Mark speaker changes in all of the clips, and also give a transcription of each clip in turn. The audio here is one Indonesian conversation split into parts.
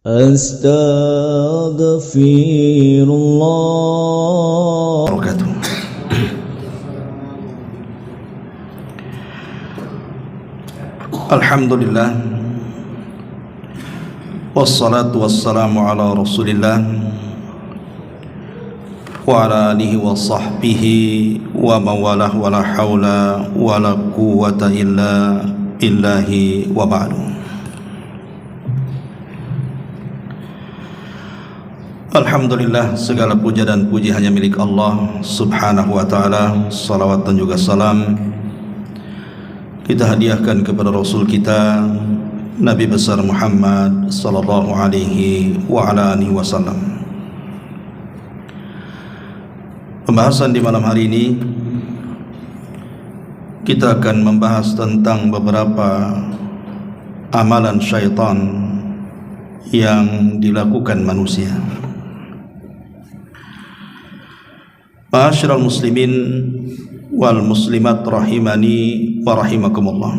Speaker 1: Astaghfirullah.
Speaker 2: Alhamdulillah, wassalatu wassalamu ala rasulillah wa ala alihi wa sahbihi wa mawalah wa la hawla wa la quwwata illa billahi wa ba'du. Alhamdulillah, segala puja dan puji hanya milik Allah subhanahu wa ta'ala. Salawat dan juga salam kita hadiahkan kepada Rasul kita Nabi besar Muhammad sallallahu alaihi wa ala alihi wasallam. Pembahasan di malam hari ini kita akan membahas tentang beberapa amalan syaitan yang dilakukan manusia. Ma'asyiral muslimin wal muslimat rahimani wa rahimakumullah.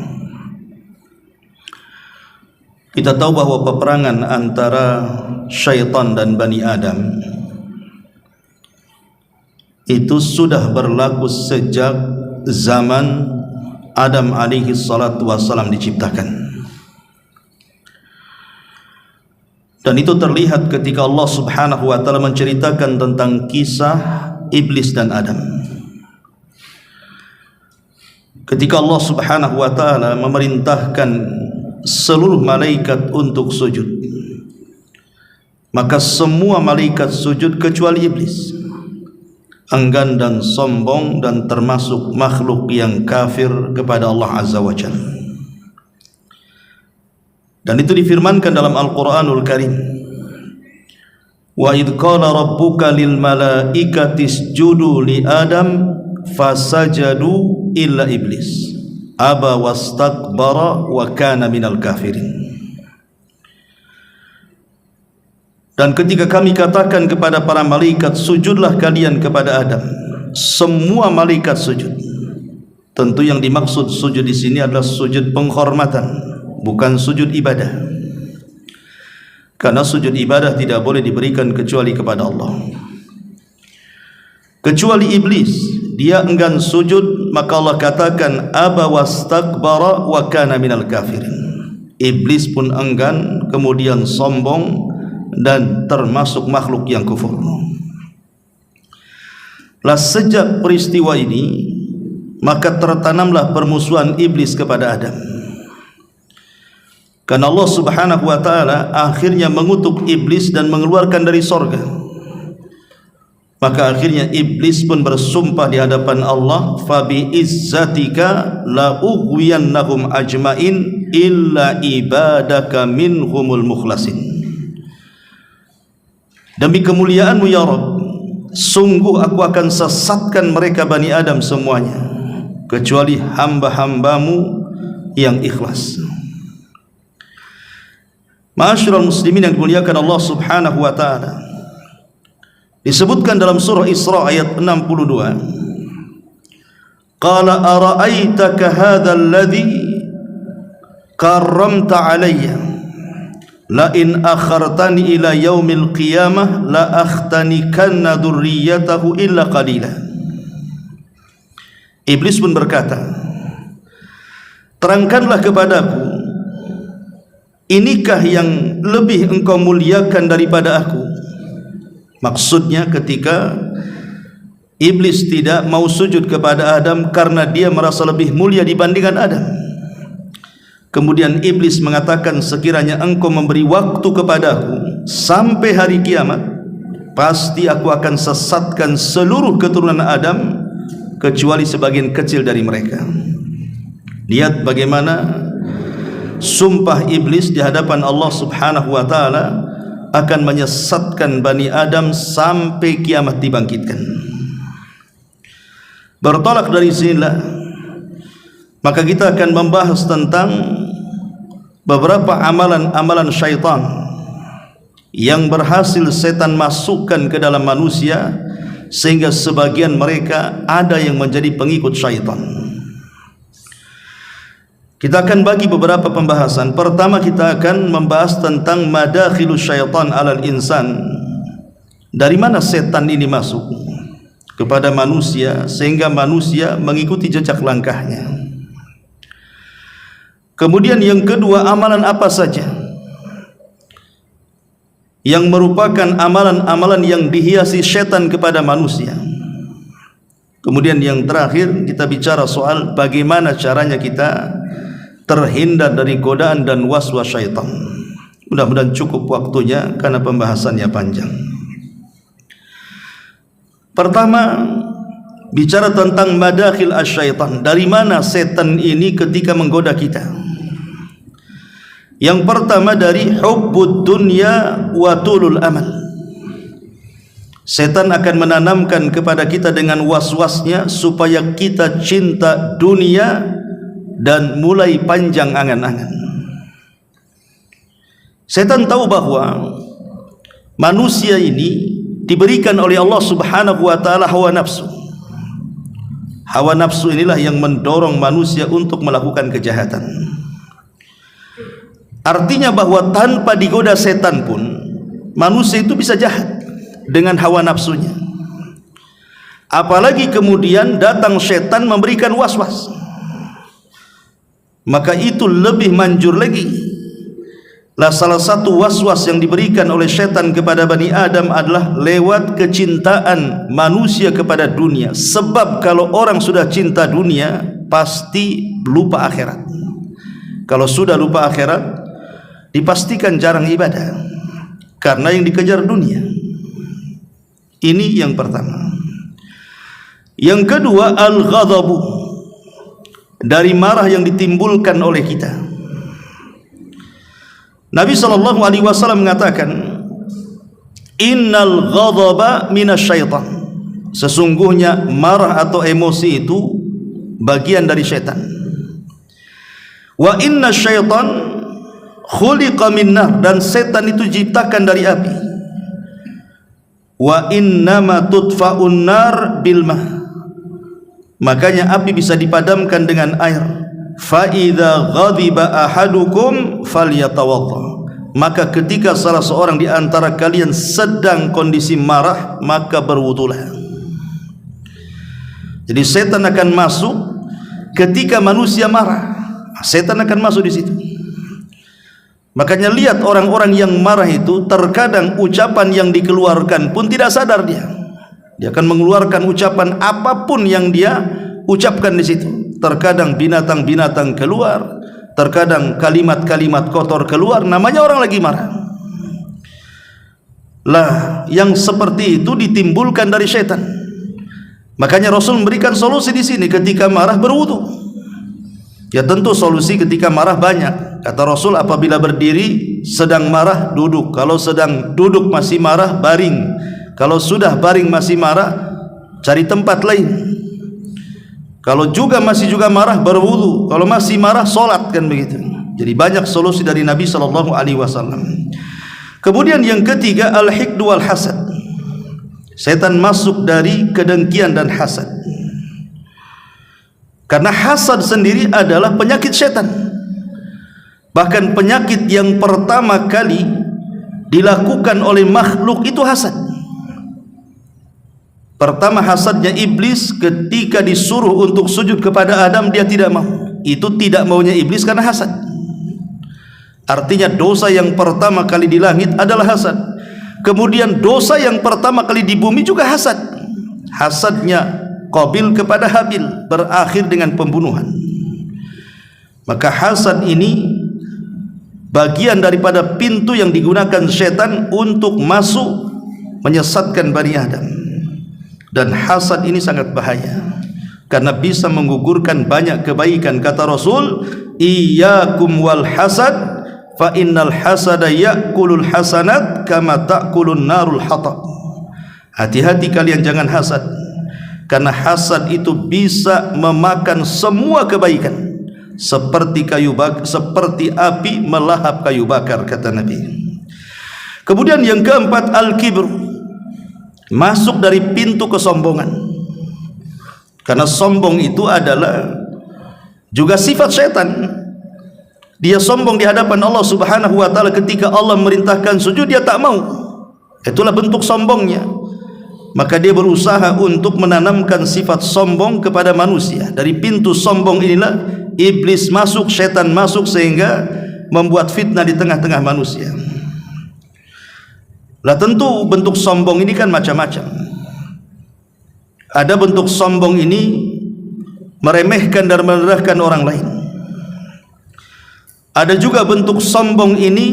Speaker 2: Kita tahu bahwa peperangan antara syaitan dan Bani Adam itu sudah berlaku sejak zaman Adam alaihi salatu wassalam diciptakan. Dan itu terlihat ketika Allah subhanahu wa ta'ala menceritakan tentang kisah Iblis dan Adam. Ketika Allah subhanahu wa ta'ala memerintahkan seluruh malaikat untuk sujud, maka semua malaikat sujud kecuali Iblis, enggan dan sombong dan termasuk makhluk yang kafir kepada Allah azza wa jalla. Dan itu difirmankan dalam Al-Quranul Karim, wa idh qala rabbuka lil malaikati isjudu li Adam fasajadu illa iblis aba wastakbara wa kana minal kafirin. Dan ketika kami katakan kepada para malaikat, sujudlah kalian kepada Adam, semua malaikat sujud. Tentu yang dimaksud sujud di sini adalah sujud penghormatan, bukan sujud ibadah. Karena sujud ibadah tidak boleh diberikan kecuali kepada Allah. Kecuali iblis, dia enggan sujud, maka Allah katakan aba wastakbara wa kana minal kafirin. Iblis pun enggan, kemudian sombong dan termasuk makhluk yang kufur. Lah sejak peristiwa ini, maka tertanamlah permusuhan iblis kepada Adam. Karena Allah subhanahu wa ta'ala akhirnya mengutuk iblis dan mengeluarkan dari sorga. Maka akhirnya iblis pun bersumpah di hadapan Allah, fabi izzatika la ughwiyannahum ajmain illa ibadaka minhumul mukhlasin. Demi kemuliaanmu ya Rabb, sungguh aku akan sesatkan mereka Bani Adam semuanya, kecuali hamba-hambamu yang ikhlas. Ma'asyiral muslimin yang dimuliakan Allah subhanahu wa ta'ala, disebutkan dalam surah Isra ayat 62, qala ara'aitaka hadha alladhi karramta alayya la in akhartani ila yaumil qiyamah la akhtanikanna dhurriyyatahu illa qalila. Iblis pun berkata, terangkanlah kepadaku, inikah yang lebih engkau muliakan daripada aku? Maksudnya ketika iblis tidak mau sujud kepada Adam karena dia merasa lebih mulia dibandingkan Adam. Kemudian iblis mengatakan, sekiranya engkau memberi waktu kepadaku sampai hari kiamat, pasti aku akan sesatkan seluruh keturunan Adam kecuali sebagian kecil dari mereka. Lihat bagaimana sumpah iblis di hadapan Allah subhanahu wa ta'ala akan menyesatkan Bani Adam sampai kiamat dibangkitkan. Bertolak dari sinilah, maka kita akan membahas tentang beberapa amalan-amalan syaitan yang berhasil setan masukkan ke dalam manusia, sehingga sebagian mereka ada yang menjadi pengikut syaitan. Kita akan bagi beberapa pembahasan. Pertama, kita akan membahas tentang madakhilus syaitan alal insan. Dari mana setan ini masuk kepada manusia sehingga manusia mengikuti jejak langkahnya. Kemudian yang kedua, amalan apa saja yang merupakan amalan-amalan yang dihiasi setan kepada manusia. Kemudian yang terakhir, kita bicara soal bagaimana caranya kita terhindar dari godaan dan waswas syaitan. Mudah-mudahan cukup waktunya karena pembahasannya panjang. Pertama, bicara tentang madakhil asyaitan. Dari mana setan ini ketika menggoda kita? Yang pertama, dari hubbud dunya wa tulul amal. Setan akan menanamkan kepada kita dengan was-wasnya supaya kita cinta dunia dan mulai panjang angan-angan. Setan tahu bahwa manusia ini diberikan oleh Allah Subhanahu wa taala hawa nafsu. Hawa nafsu inilah yang mendorong manusia untuk melakukan kejahatan. Artinya bahwa tanpa digoda setan pun manusia itu bisa jahat dengan hawa nafsunya. Apalagi kemudian datang setan memberikan was-was, maka itu lebih manjur lagi. Lah, salah satu was-was yang diberikan oleh setan kepada Bani Adam adalah lewat kecintaan manusia kepada dunia. Sebab kalau orang sudah cinta dunia, pasti lupa akhirat. Kalau sudah lupa akhirat, dipastikan jarang ibadah, karena yang dikejar dunia. Ini yang pertama. Yang kedua, al-ghadabu, dari marah yang ditimbulkan oleh kita. Nabi SAW mengatakan, innal ghadaba minasyaitan, sesungguhnya marah atau emosi itu bagian dari syaitan. Wa inna syaitan khuliqa min nar, dan setan itu diciptakan dari api. Wa innama tudfa'un nar bil ma, makanya api bisa dipadamkan dengan air. Fa idza ghadiba ahadukum falyatawadda, maka ketika salah seorang di antara kalian sedang kondisi marah, maka berwudulah. Jadi setan akan masuk ketika manusia marah. Setan akan masuk di situ. Makanya lihat orang-orang yang marah itu, terkadang ucapan yang dikeluarkan pun tidak sadar dia. Dia akan mengeluarkan ucapan apapun yang dia ucapkan di situ. Terkadang binatang-binatang keluar, terkadang kalimat-kalimat kotor keluar, namanya orang lagi marah. Lah, yang seperti itu ditimbulkan dari setan. Makanya Rasul memberikan solusi di sini, ketika marah berwudu. Ya tentu solusi ketika marah banyak. Kata Rasul, apabila berdiri sedang marah, duduk. Kalau sedang duduk masih marah, baring. Kalau sudah baring masih marah, cari tempat lain. Kalau juga masih marah, berwudu. Kalau masih marah, sholat, kan begitu. Jadi banyak solusi dari Nabi SAW. Kemudian yang ketiga, al-hiqdu wal hasad. Setan masuk dari kedengkian dan hasad. Karena hasad sendiri adalah penyakit setan. Bahkan penyakit yang pertama kali dilakukan oleh makhluk itu hasad. Pertama, hasadnya iblis ketika disuruh untuk sujud kepada Adam, dia tidak mau. Itu tidak maunya iblis karena hasad. Artinya dosa yang pertama kali di langit adalah hasad. Kemudian dosa yang pertama kali di bumi juga hasad. Hasadnya Qabil kepada Habil berakhir dengan pembunuhan. Maka hasad ini bagian daripada pintu yang digunakan setan untuk masuk menyesatkan Bani Adam. Dan hasad ini sangat bahaya karena bisa menggugurkan banyak kebaikan. Kata Rasul, iyyakum wal hasad fa innal hasada ya'kulul hasanat kama ta'kulun narul hatab. Hati-hati kalian jangan hasad, karena hasad itu bisa memakan semua kebaikan seperti seperti api melahap kayu bakar, kata Nabi. Kemudian yang keempat, al-kibr, masuk dari pintu kesombongan. Karena sombong itu adalah juga sifat setan. Dia sombong di hadapan Allah Subhanahu wa taala ketika Allah merintahkan sujud dia tak mau. Itulah bentuk sombongnya. Maka dia berusaha untuk menanamkan sifat sombong kepada manusia. Dari pintu sombong inilah iblis masuk, setan masuk, sehingga membuat fitnah di tengah-tengah manusia. Lah tentu bentuk sombong ini kan macam-macam. Ada bentuk sombong ini meremehkan dan merendahkan orang lain. Ada juga bentuk sombong ini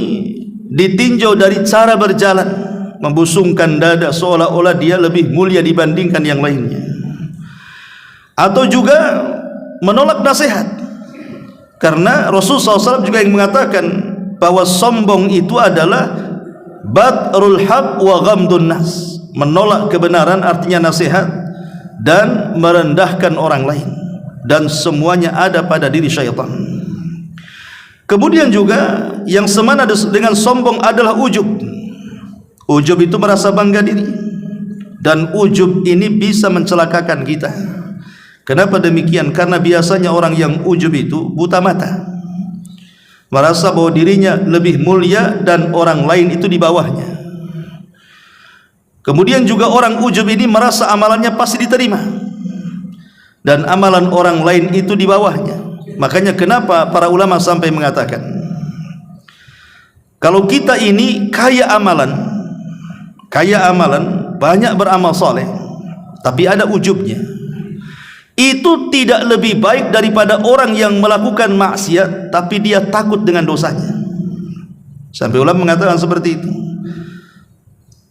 Speaker 2: ditinjau dari cara berjalan, membusungkan dada seolah-olah dia lebih mulia dibandingkan yang lainnya. Atau juga menolak nasihat, karena Rasulullah SAW juga yang mengatakan bahwa sombong itu adalah batrul haq wa ghamdun nas, menolak kebenaran artinya nasihat, dan merendahkan orang lain, dan semuanya ada pada diri syaitan. Kemudian juga yang semana dengan sombong adalah ujub. Ujub itu merasa bangga diri, dan ujub ini bisa mencelakakan kita. Kenapa demikian? Karena biasanya orang yang ujub itu buta mata, merasa bahwa dirinya lebih mulia dan orang lain itu di bawahnya. Kemudian juga orang ujub ini merasa amalannya pasti diterima, dan amalan orang lain itu di bawahnya. Makanya kenapa para ulama sampai mengatakan, kalau kita ini kaya amalan, banyak beramal soleh, tapi ada ujubnya, itu tidak lebih baik daripada orang yang melakukan maksiat tapi dia takut dengan dosanya. Sampai ulama mengatakan seperti itu.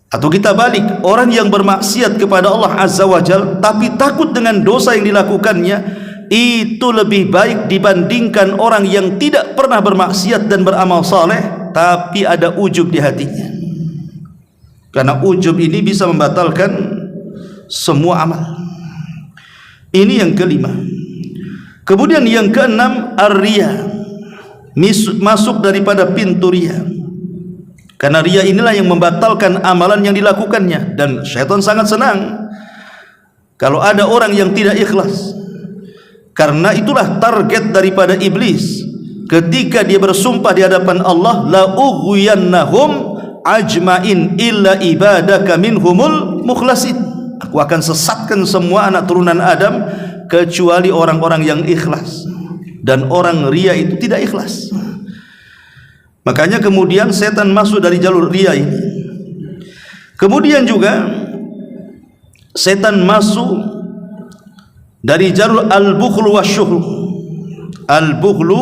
Speaker 2: Atau kita balik, orang yang bermaksiat kepada Allah Azza wa Jalla tapi takut dengan dosa yang dilakukannya, itu lebih baik dibandingkan orang yang tidak pernah bermaksiat dan beramal saleh tapi ada ujub di hatinya. Karena ujub ini bisa membatalkan semua amal. Ini yang kelima. Kemudian yang keenam, ar-riya, masuk daripada pintu riya. Karena riya inilah yang membatalkan amalan yang dilakukannya, dan syaitan sangat senang kalau ada orang yang tidak ikhlas. Karena itulah target daripada iblis ketika dia bersumpah di hadapan Allah, la ughwiyannahum ajmain illa ibadaka minhumul mukhlasin. Aku akan sesatkan semua anak turunan Adam kecuali orang-orang yang ikhlas. Dan orang riya itu tidak ikhlas. Makanya kemudian setan masuk dari jalur riya ini. Kemudian juga setan masuk dari jalur al-bukhlu wasyuhlu. Al-bukhlu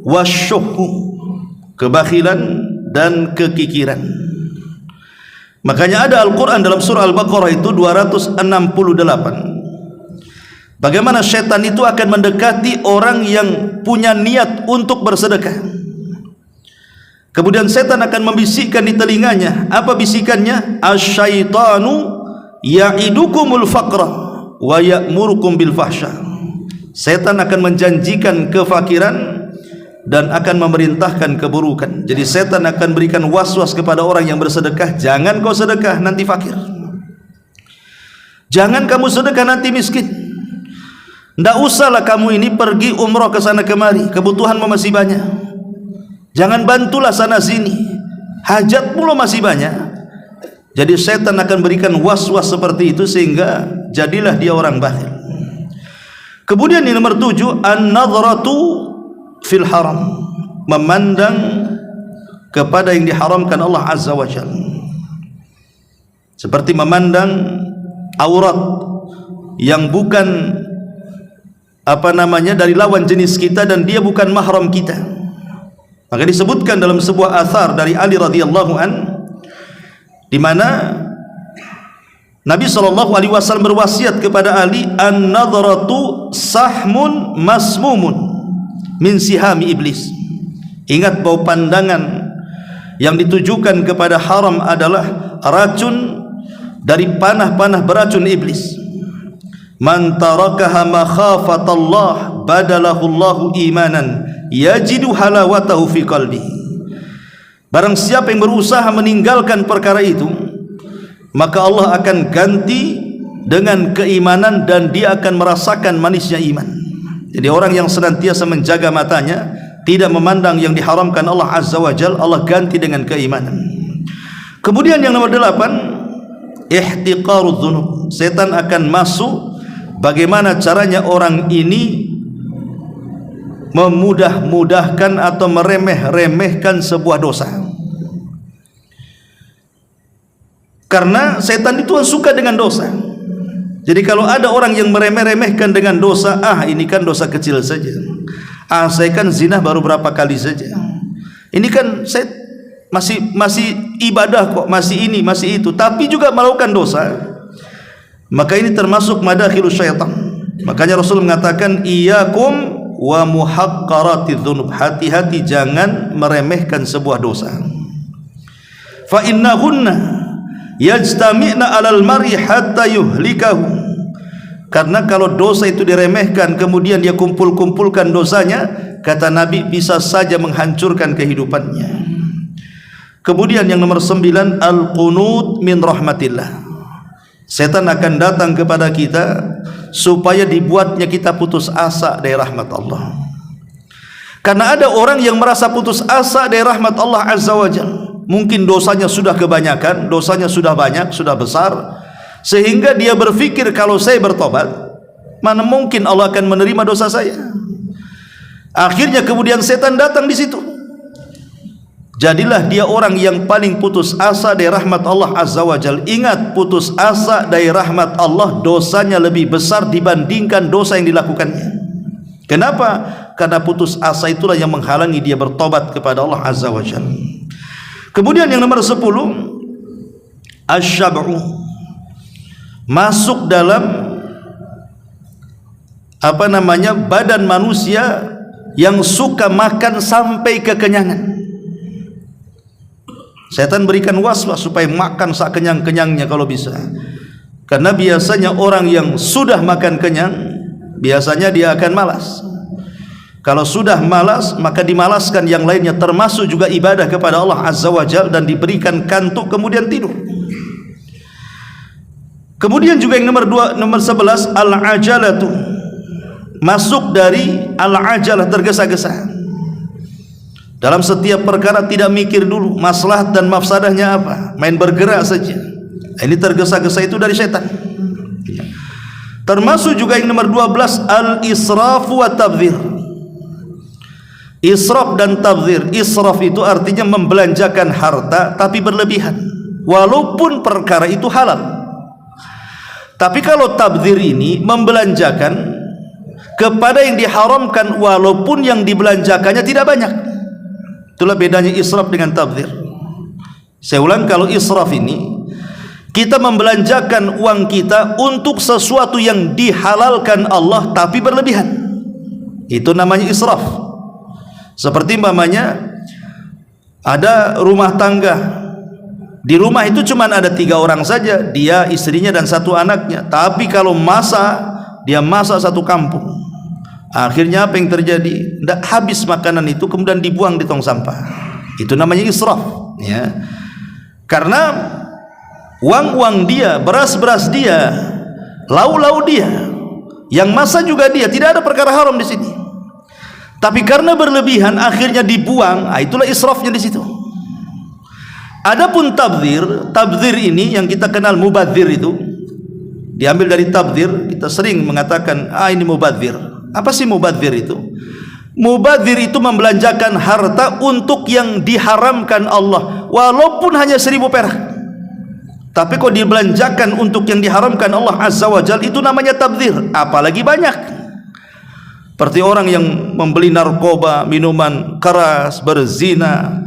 Speaker 2: wasyuhlu, kebakhilan dan kekikiran. Makanya ada Al-Quran dalam surah Al-Baqarah itu 268, bagaimana syaitan itu akan mendekati orang yang punya niat untuk bersedekah. Kemudian setan akan membisikkan di telinganya. Apa bisikannya? Asyaitanu ya'idukumul faqra wa ya'murukum bil fahsya. Setan akan menjanjikan kefakiran dan akan memerintahkan keburukan. Jadi setan akan berikan was-was kepada orang yang bersedekah, jangan kau sedekah nanti fakir, jangan kamu sedekah nanti miskin, ndak usahlah kamu ini pergi umroh ke sana kemari, kebutuhanmu masih banyak, jangan bantulah sana sini, hajatmu lo masih banyak. Jadi setan akan berikan was-was seperti itu sehingga jadilah dia orang bakhil. Kemudian yang nomor 7, an-nadhratu fil haram, memandang kepada yang diharamkan Allah Azza wa Jalla, seperti memandang aurat yang bukan dari lawan jenis kita dan dia bukan mahram kita. Maka disebutkan dalam sebuah athar dari Ali radhiyallahu an, di mana Nabi SAW berwasiat kepada Ali, an-nadhratu sahmun masmumun min sihami iblis. Ingat bahwa pandangan yang ditujukan kepada haram adalah racun dari panah-panah beracun iblis. Man tarakaha makhafatallah badalahu Allahu imanan yajidu halawatahu fi qalbihi. Barang siapa yang berusaha meninggalkan perkara itu, maka Allah akan ganti dengan keimanan dan dia akan merasakan manisnya iman. Jadi orang yang senantiasa menjaga matanya tidak memandang yang diharamkan Allah Azza wa Jalla, Allah ganti dengan keimanan. Kemudian yang nomor 8, ihtiqarudz dzunub. Setan akan masuk bagaimana caranya orang ini memudah-mudahkan atau meremeh-remehkan sebuah dosa. Karena setan itu suka dengan dosa. Jadi kalau ada orang yang meremeh-remehkan dengan dosa, ini kan dosa kecil saja. Saya kan zina baru berapa kali saja. Ini kan saya masih ibadah kok, masih ini, masih itu, tapi juga melakukan dosa. Maka ini termasuk madakhilus syaitan. Makanya Rasul mengatakan, iyyakum wa muhaqqaratidz dzunub. Hati-hati jangan meremehkan sebuah dosa. Fa innahunna yajtami'na 'alal mar'i hatta yuhlikahu. Karena kalau dosa itu diremehkan kemudian dia kumpul-kumpulkan dosanya, kata Nabi, bisa saja menghancurkan kehidupannya. Kemudian yang nomor 9, al-qunut min rahmatillah. Setan akan datang kepada kita supaya dibuatnya kita putus asa dari rahmat Allah. Karena ada orang yang merasa putus asa dari rahmat Allah Azza wa Jalla. Mungkin dosanya sudah kebanyakan, dosanya sudah banyak, sudah besar, sehingga dia berpikir, kalau saya bertobat, mana mungkin Allah akan menerima dosa saya. Akhirnya kemudian setan datang di situ. Jadilah dia orang yang paling putus asa dari rahmat Allah Azza wa Jalla. Ingat, putus asa dari rahmat Allah, dosanya lebih besar dibandingkan dosa yang dilakukannya. Kenapa? Karena putus asa itulah yang menghalangi dia bertobat kepada Allah Azza wa Jalla. Kemudian yang nomor 10, asyab'u. Masuk dalam badan manusia yang suka makan sampai kekenyangan. Setan berikan waswas supaya makan sakenyang-kenyangnya kalau bisa. Karena biasanya orang yang sudah makan kenyang, biasanya dia akan malas. Kalau sudah malas, maka dimalaskan yang lainnya, termasuk juga ibadah kepada Allah Azza wa Jalla, dan diberikan kantuk kemudian tidur. Kemudian juga yang nomor 11, al-ajalatu. Masuk dari al-ajalah, tergesa-gesa. Dalam setiap perkara tidak mikir dulu maslahat dan mafsadahnya apa, main bergerak saja. Ini tergesa-gesa itu dari setan. Termasuk juga yang nomor 12, al-israfu wa tabdzir. Israf dan tabdzir. Israf itu artinya membelanjakan harta tapi berlebihan, walaupun perkara itu halal. Tapi kalau tabdzir ini membelanjakan kepada yang diharamkan walaupun yang dibelanjakannya tidak banyak. Itulah bedanya israf dengan tabdzir. Saya ulang, kalau israf ini kita membelanjakan uang kita untuk sesuatu yang dihalalkan Allah tapi berlebihan, itu namanya israf. Seperti umpamanya ada rumah tangga, di rumah itu cuma ada 3 orang saja, dia, istrinya dan 1 anaknya, tapi kalau dia masak 1 kampung. Akhirnya apa yang terjadi? Tidak habis makanan itu, kemudian dibuang di tong sampah. Itu namanya israf, ya. Karena uang-uang dia, beras-beras dia, lau-lau dia, yang masak juga dia, tidak ada perkara haram di sini. Tapi karena berlebihan akhirnya dibuang, itulah israfnya di situ. Adapun tabdzir ini yang kita kenal mubadzir, itu diambil dari tabdzir. Kita sering mengatakan, ini mubadzir. Apa sih mubadzir itu? Mubadzir itu membelanjakan harta untuk yang diharamkan Allah, walaupun hanya 1000 perak. Tapi kalau dibelanjakan untuk yang diharamkan Allah Azza wa Jalla, itu namanya tabdzir. Apalagi banyak. Seperti orang yang membeli narkoba, minuman keras, berzina,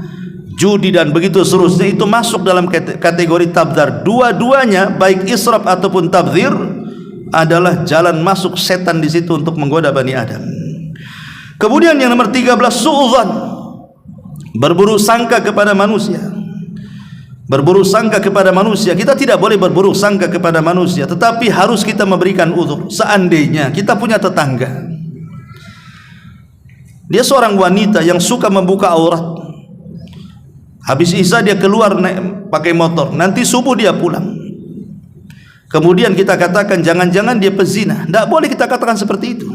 Speaker 2: judi dan begitu seterusnya, itu masuk dalam kategori tabdzir. Dua-duanya, baik israf ataupun tabdzir, adalah jalan masuk setan di situ untuk menggoda Bani Adam. Kemudian yang nomor 13, su'udzan. Berburuk sangka kepada manusia. Berburuk sangka kepada manusia. Kita tidak boleh berburuk sangka kepada manusia, tetapi harus kita memberikan uzur. Seandainya kita punya tetangga, dia seorang wanita yang suka membuka aurat, habis isya dia keluar pakai motor, nanti subuh dia pulang, kemudian kita katakan jangan-jangan dia pezina. Tidak boleh kita katakan seperti itu,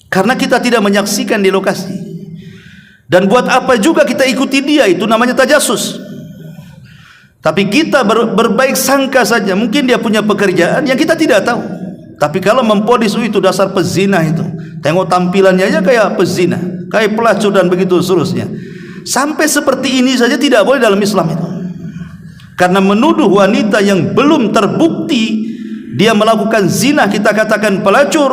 Speaker 2: karena kita tidak menyaksikan di lokasi. Dan buat apa juga kita ikuti dia, itu namanya tajassus. Tapi kita berbaik sangka saja, mungkin dia punya pekerjaan yang kita tidak tahu. Tapi kalau memponis itu dasar pezina itu, tengok tampilannya aja kayak pezina, kayak pelacur dan begitu seterusnya. Sampai seperti ini saja tidak boleh dalam Islam itu. Karena menuduh wanita yang belum terbukti dia melakukan zina, kita katakan pelacur,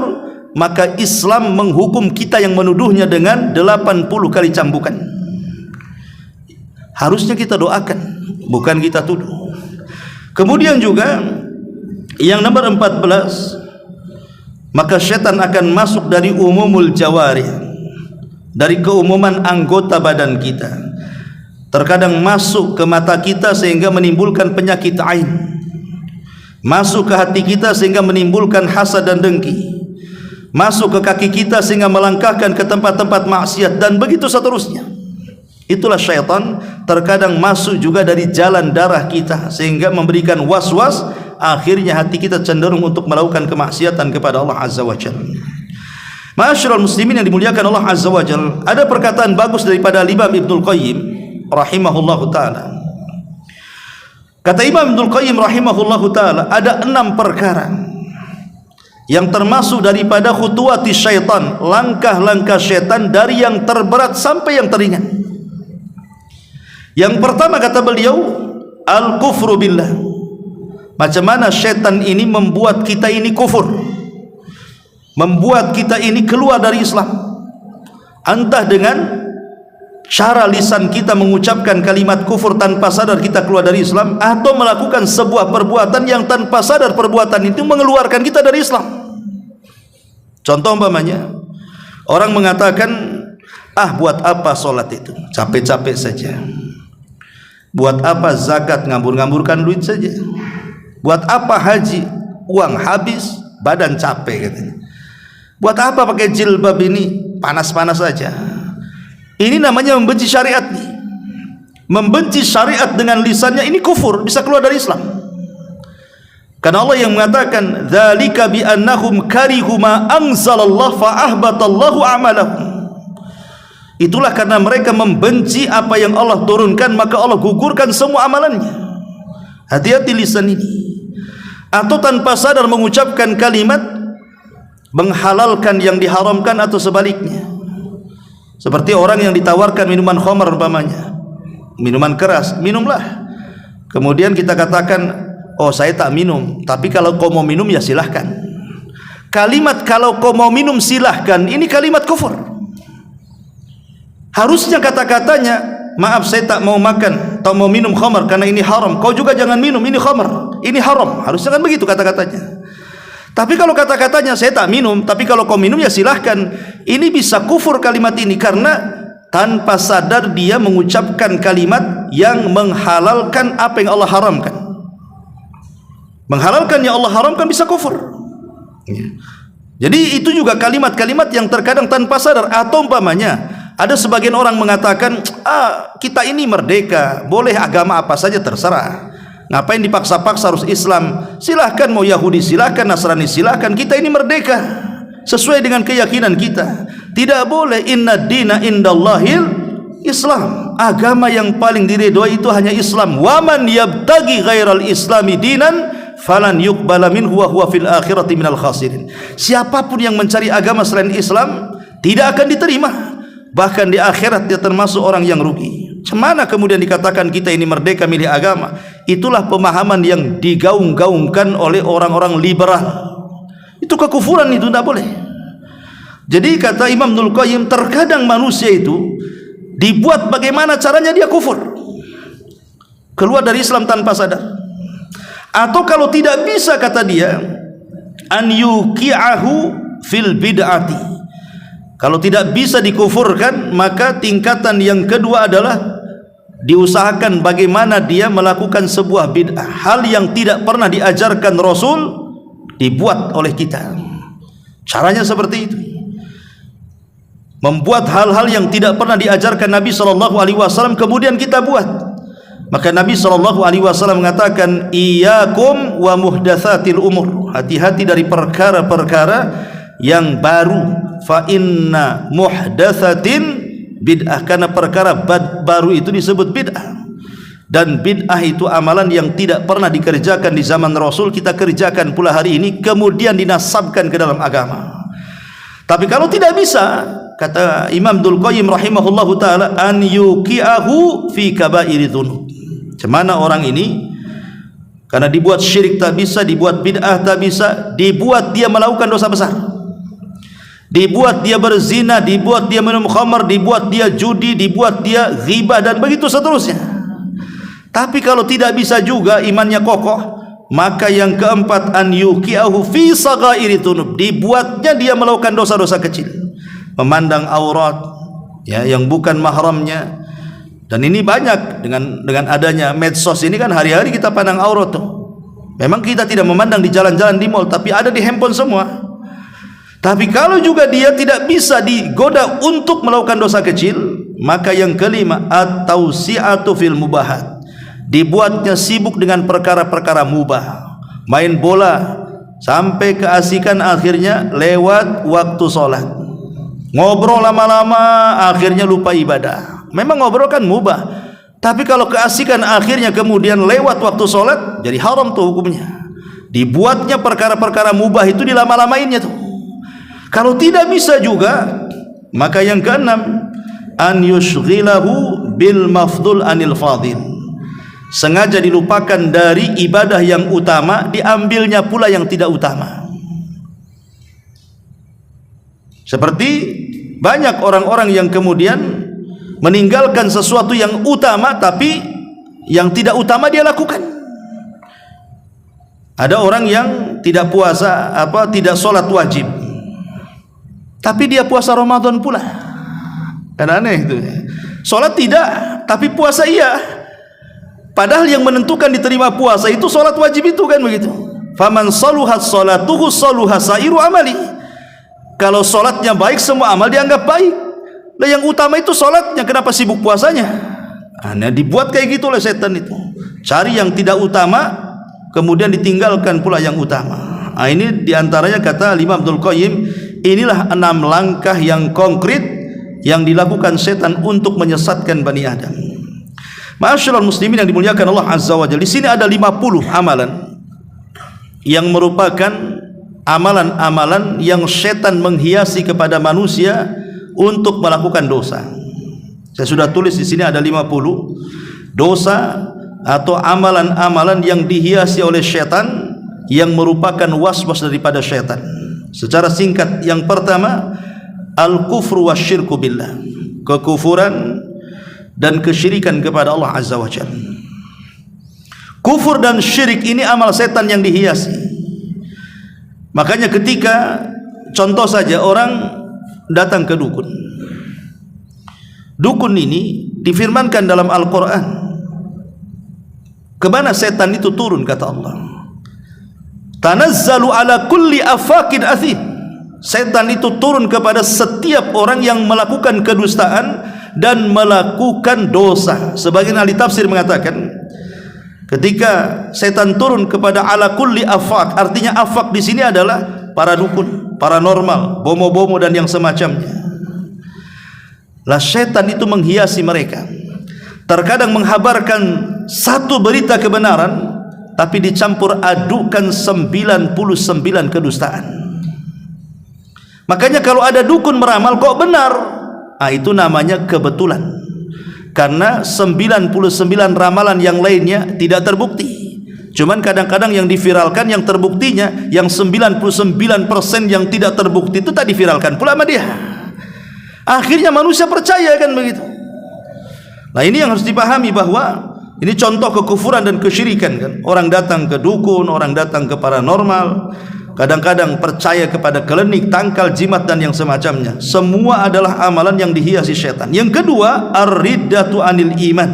Speaker 2: maka Islam menghukum kita yang menuduhnya dengan 80 kali cambukan. Harusnya kita doakan, bukan kita tuduh. Kemudian juga yang nomor 14, maka syaitan akan masuk dari umumul jawari, dari keumuman anggota badan kita. Terkadang masuk ke mata kita sehingga menimbulkan penyakit ain, masuk ke hati kita sehingga menimbulkan hasad dan dengki, masuk ke kaki kita sehingga melangkahkan ke tempat-tempat maksiat, dan begitu seterusnya. Itulah syaitan. Terkadang masuk juga dari jalan darah kita sehingga memberikan was-was, akhirnya hati kita cenderung untuk melakukan kemaksiatan kepada Allah Azza wa Jalla. Ma'asyiral muslimin yang dimuliakan Allah Azza wa Jalla, ada perkataan bagus daripada Imam Ibnul Qayyim rahimahullahu ta'ala. Kata Imam Ibnul Qayyim rahimahullahu ta'ala, ada 6 perkara yang termasuk daripada khutuwati syaitan, langkah-langkah syaitan, dari yang terberat sampai yang teringan. Yang pertama kata beliau, al-kufru billah. Macam mana syaitan ini membuat kita ini kufur, membuat kita ini keluar dari Islam. Entah dengan cara lisan kita mengucapkan kalimat kufur tanpa sadar kita keluar dari Islam, atau melakukan sebuah perbuatan yang tanpa sadar perbuatan itu mengeluarkan kita dari Islam. Contoh umpamanya, orang mengatakan, buat apa sholat itu, capek-capek saja. Buat apa zakat, ngambur-ngamburkan duit saja. Buat apa haji, uang habis, badan capek katanya. Buat apa pakai jilbab ini, panas-panas saja. Ini namanya membenci syariat nih. Membenci syariat dengan lisannya, ini kufur, bisa keluar dari Islam. Karena Allah yang mengatakan, dzalika bi annahum karihu ma anzalallah fa ahbatallahu a'malahum. Itulah karena mereka membenci apa yang Allah turunkan, maka Allah gugurkan semua amalannya. Hati-hati lisan ini. Atau tanpa sadar mengucapkan kalimat menghalalkan yang diharamkan, atau sebaliknya. Seperti orang yang ditawarkan minuman khamar umpamanya, minuman keras, minumlah. Kemudian kita katakan, saya tak minum, tapi kalau kau mau minum ya silahkan. Kalimat kalau kau mau minum silahkan, ini kalimat kufur. Harusnya kata-katanya, maaf saya tak mau makan atau mau minum khamar karena ini haram, kau juga jangan minum, ini khamar, ini haram. Harusnya kan begitu kata-katanya. Tapi kalau kata-katanya, saya tak minum, tapi kalau kau minum ya silahkan, ini bisa kufur kalimat ini, karena tanpa sadar dia mengucapkan kalimat yang menghalalkan apa yang Allah haramkan. Menghalalkan yang Allah haramkan bisa kufur. Jadi itu juga kalimat-kalimat yang terkadang tanpa sadar. Atau umpamanya ada sebagian orang mengatakan, kita ini merdeka, boleh agama apa saja terserah. Ngapain dipaksa-paksa harus Islam? Silahkan, mau Yahudi silahkan, Nasrani silahkan, kita ini merdeka sesuai dengan keyakinan kita. Tidak boleh. Inna dina indallahil Islam. Agama yang paling diridhoi itu hanya Islam. Waman yabtagi ghairal islami dinan falan yuqbala minhu wa huwa fil akhirati minal khasirin. Siapapun yang mencari agama selain Islam tidak akan diterima, bahkan di akhirat dia termasuk orang yang rugi. Cemana kemudian dikatakan kita ini merdeka milih agama? Itulah pemahaman yang digaung-gaungkan oleh orang-orang liberal. Itu kekufuran, itu tidak boleh. Jadi kata Imam Ibnul Qayyim, terkadang manusia itu dibuat bagaimana caranya dia kufur, keluar dari Islam tanpa sadar. Atau kalau tidak bisa, kata dia, an yuqi'ahu fil bid'ati. Kalau tidak bisa dikufurkan, maka tingkatan yang kedua adalah diusahakan bagaimana dia melakukan sebuah bid'ah, hal yang tidak pernah diajarkan Rasul, dibuat oleh kita. Caranya seperti itu. Membuat hal-hal yang tidak pernah diajarkan Nabi SAW, kemudian kita buat. Maka Nabi SAW mengatakan, iyyakum wa muhdatsatil umur. Hati-hati dari perkara-perkara yang baru. Fa inna muhdatsatin bid'ah, karena perkara baru itu disebut bid'ah. Dan bid'ah itu amalan yang tidak pernah dikerjakan di zaman Rasul, kita kerjakan pula hari ini, kemudian dinasabkan ke dalam agama. Tapi kalau tidak bisa, kata Imam Dzul Qayyim rahimahullahu taala, an yuqi'ahu fi kaba'iri dzunub. Cemana orang ini karena dibuat syirik tak bisa, dibuat bid'ah tak bisa, dibuat dia melakukan dosa besar, dibuat dia berzina, dibuat dia minum khamar, dibuat dia judi, dibuat dia ghibah, dan begitu seterusnya. Tapi kalau tidak bisa juga, imannya kokoh, maka yang keempat, an yuqi'ahu fi saghairi dzunub, dibuatnya dia melakukan dosa-dosa kecil, memandang aurat ya yang bukan mahramnya. Dan ini banyak dengan adanya medsos ini kan, hari-hari kita pandang aurat tuh. Memang kita tidak memandang di jalan-jalan, di mall, tapi ada di handphone semua. Tapi kalau juga dia tidak bisa digoda untuk melakukan dosa kecil, maka yang kelima, at-tausi'atu fil mubahat, dibuatnya sibuk dengan perkara-perkara mubah, main bola sampai keasikan, akhirnya lewat waktu sholat, ngobrol lama-lama, akhirnya lupa ibadah. Memang ngobrol kan mubah, tapi kalau keasikan akhirnya kemudian lewat waktu sholat, jadi haram tuh hukumnya. Dibuatnya perkara-perkara mubah itu dilama-lamainnya tuh. Kalau tidak bisa juga, maka yang keenam, an yushghilahu bil mafdul anil fadil, sengaja dilupakan dari ibadah yang utama, diambilnya pula yang tidak utama. Seperti banyak orang-orang yang kemudian meninggalkan sesuatu yang utama, tapi yang tidak utama dia lakukan. Ada orang yang tidak puasa, tidak sholat wajib, tapi dia puasa Ramadan pula. Kan aneh itu. Sholat tidak, tapi puasa iya. Padahal yang menentukan diterima puasa itu sholat wajib itu, kan begitu. Faman saluhat sholatuhu saluha sairu amali. Kalau sholatnya baik, semua amal dianggap baik. Lah yang utama itu sholatnya, kenapa sibuk puasanya? Nah, dibuat kayak gitu oleh setan itu. Cari yang tidak utama, kemudian ditinggalkan pula yang utama. Nah, ini diantaranya kata Imam Dzul Qayyim, inilah 6 langkah yang konkret yang dilakukan setan untuk menyesatkan Bani Adam. Ma'asyiral muslimin yang dimuliakan Allah Azza wa Jalla, di sini ada 50 amalan yang merupakan amalan-amalan yang setan menghiasi kepada manusia untuk melakukan dosa. Saya sudah tulis di sini ada 50 dosa atau amalan-amalan yang dihiasi oleh setan, yang merupakan was-was daripada setan. Secara singkat, yang pertama, al-kufru wasyirku billah, kekufuran dan kesyirikan kepada Allah Azza wa Jalla. Kufur dan syirik ini amal setan yang dihiasi. Makanya ketika, contoh saja, orang datang ke dukun. Dukun ini difirmankan dalam Al-Quran, kemana setan itu turun, kata Allah, tanazzalu ala kulli afakin athim. Setan itu turun kepada setiap orang yang melakukan kedustaan dan melakukan dosa. Sebagian ahli tafsir mengatakan, ketika setan turun kepada ala kulli afak, artinya afak di sini adalah para dukun, paranormal, bomo-bomo dan yang semacamnya. Lah setan itu menghiasi mereka. Terkadang menghabarkan satu berita kebenaran, tapi dicampur adukan 99 kedustaan. Makanya kalau ada dukun meramal kok benar, itu namanya kebetulan. Karena 99 ramalan yang lainnya tidak terbukti. Cuman kadang-kadang yang diviralkan, yang terbuktinya, yang 99% yang tidak terbukti itu tak diviralkan pula sama dia. Akhirnya manusia percaya, kan begitu. Nah, ini yang harus dipahami, bahwa ini contoh kekufuran dan kesyirikan, kan. Orang datang ke dukun, orang datang ke paranormal, kadang-kadang percaya kepada klinik, tangkal, jimat dan yang semacamnya. Semua adalah amalan yang dihiasi syaitan. Yang kedua, ar-riddatu anil iman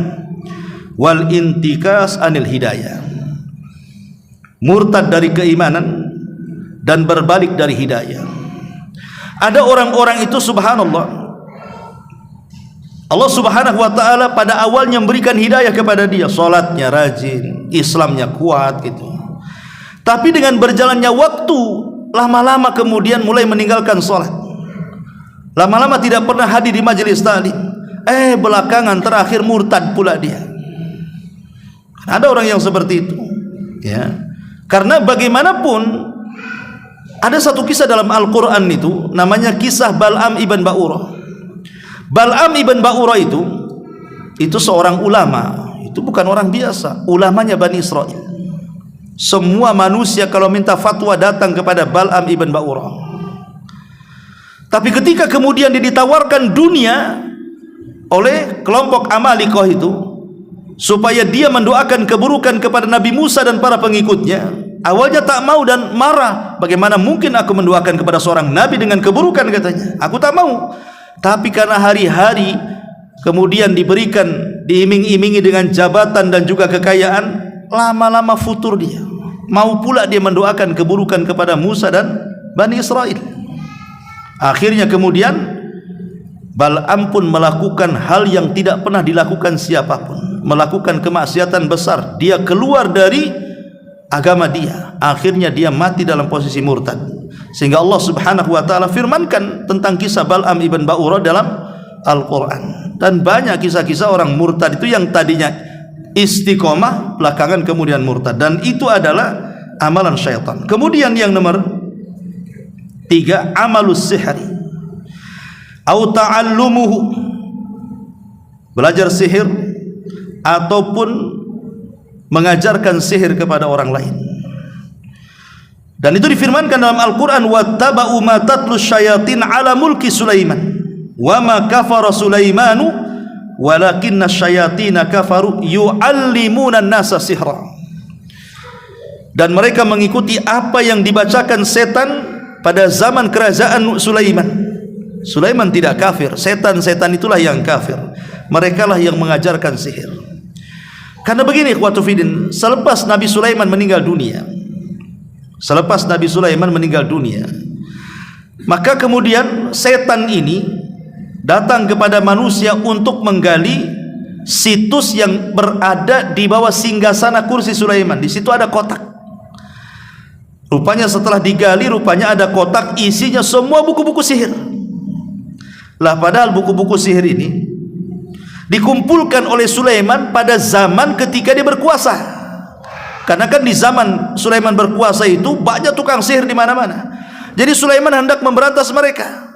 Speaker 2: wal intikas anil hidayah. Murtad dari keimanan dan berbalik dari hidayah. Ada orang-orang itu, subhanallah, Allah subhanahu wa ta'ala pada awalnya memberikan hidayah kepada dia, salatnya rajin, Islamnya kuat gitu. Tapi dengan berjalannya waktu, lama-lama kemudian mulai meninggalkan salat, lama-lama tidak pernah hadir di majelis taklim, belakangan terakhir murtad pula dia. Ada orang yang seperti itu, ya. Karena bagaimanapun ada satu kisah dalam Al-Quran itu namanya kisah Bal'am ibn Ba'urah. Bal'am ibn Ba'urah itu seorang ulama. Itu bukan orang biasa, ulamanya Bani Israel. Semua manusia kalau minta fatwa datang kepada Bal'am ibn Ba'urah. Tapi ketika kemudian dia ditawarkan dunia oleh kelompok Amalikoh itu supaya dia mendoakan keburukan kepada Nabi Musa dan para pengikutnya, awalnya tak mau dan marah. Bagaimana mungkin aku mendoakan kepada seorang nabi dengan keburukan, katanya. Aku tak mau. Tapi karena hari-hari kemudian diberikan, diiming-imingi dengan jabatan dan juga kekayaan, lama-lama futur dia. Mau pula dia mendoakan keburukan kepada Musa dan Bani Israel. Akhirnya kemudian Bal'am pun melakukan hal yang tidak pernah dilakukan siapapun, melakukan kemaksiatan besar. Dia keluar dari agama dia. Akhirnya dia mati dalam posisi murtad. Sehingga Allah Subhanahu wa taala firmankan tentang kisah Bal'am ibn Ba'urah dalam Al-Quran. Dan banyak kisah-kisah orang murtad itu yang tadinya istiqomah, belakangan kemudian murtad. Dan itu adalah amalan syaitan. Kemudian yang nomor 3, amalus sihri au ta'allumuhu, belajar sihir ataupun mengajarkan sihir kepada orang lain. Dan itu difirmankan dalam Al-Quran, wattaba'u ma tatlu syayatin ala mulki Sulaiman wa ma kafara Sulaimanu walakinna syayatina kafaru yu'allimuna nasa sihra. Dan mereka mengikuti apa yang dibacakan setan pada zaman kerajaan Sulaiman. Sulaiman tidak kafir, setan-setan itulah yang kafir. Mereka lah yang mengajarkan sihir. Karena begini, ikhwatu fiddin, selepas Nabi Sulaiman meninggal dunia, maka kemudian setan ini datang kepada manusia untuk menggali situs yang berada di bawah singgasana kursi Sulaiman. Di situ ada kotak. Rupanya setelah digali, rupanya ada kotak isinya semua buku-buku sihir. Lah padahal buku-buku sihir ini dikumpulkan oleh Sulaiman pada zaman ketika dia berkuasa. Karena kan di zaman Sulaiman berkuasa itu banyak tukang sihir di mana-mana. Jadi Sulaiman hendak memberantas mereka.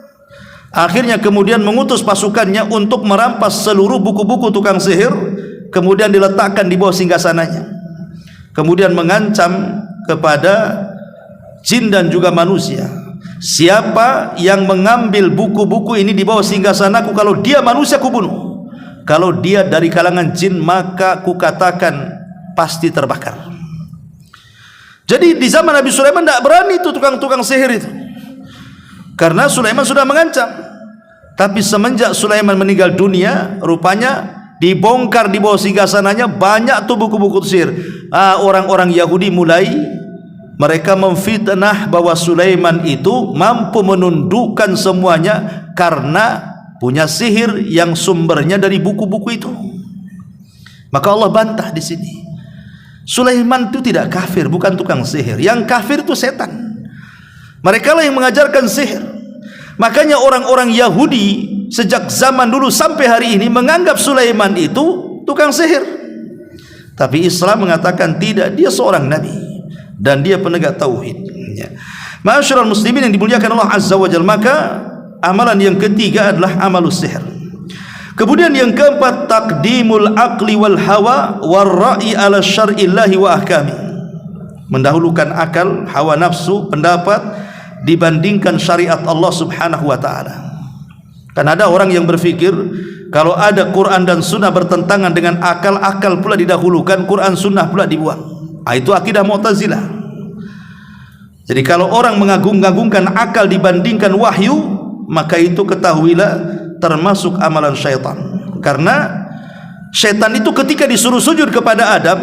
Speaker 2: Akhirnya kemudian mengutus pasukannya untuk merampas seluruh buku-buku tukang sihir, kemudian diletakkan di bawah singgasananya. Kemudian mengancam kepada jin dan juga manusia, siapa yang mengambil buku-buku ini di bawah singgasanaku, kalau dia manusia kubunuh, kalau dia dari kalangan jin maka kukatakan pasti terbakar. Jadi di zaman Nabi Sulaiman tidak berani itu tukang-tukang sihir itu, karena Sulaiman sudah mengancam. Tapi semenjak Sulaiman meninggal dunia, rupanya dibongkar di bawah singgasananya banyak tuh buku-buku sihir. Orang-orang Yahudi mulai mereka memfitnah bahwa Sulaiman itu mampu menundukkan semuanya karena punya sihir yang sumbernya dari buku-buku itu. Maka Allah bantah di sini. Sulaiman itu tidak kafir, bukan tukang sihir. Yang kafir itu setan. Mereka lah yang mengajarkan sihir. Makanya orang-orang Yahudi sejak zaman dulu sampai hari ini menganggap Sulaiman itu tukang sihir. Tapi Islam mengatakan tidak, dia seorang nabi dan dia penegak tauhid. Ma'asyiral muslimin yang dimuliakan Allah Azza wa Jalla, maka amalan yang ketiga adalah amalus sihir. Kemudian yang keempat, taqdimul aqli wal hawa war ra'i ala syar'illahi wa ahkami. Mendahulukan akal, hawa nafsu, pendapat dibandingkan syariat Allah Subhanahu wa taala. Kan ada orang yang berpikir kalau ada Quran dan sunnah bertentangan dengan akal, akal pula didahulukan, Quran sunnah pula dibuang. Itu akidah Mu'tazilah. Jadi kalau orang mengagung-agungkan akal dibandingkan wahyu, maka itu ketahuilah termasuk amalan syaitan. Karena syaitan itu ketika disuruh sujud kepada Adam,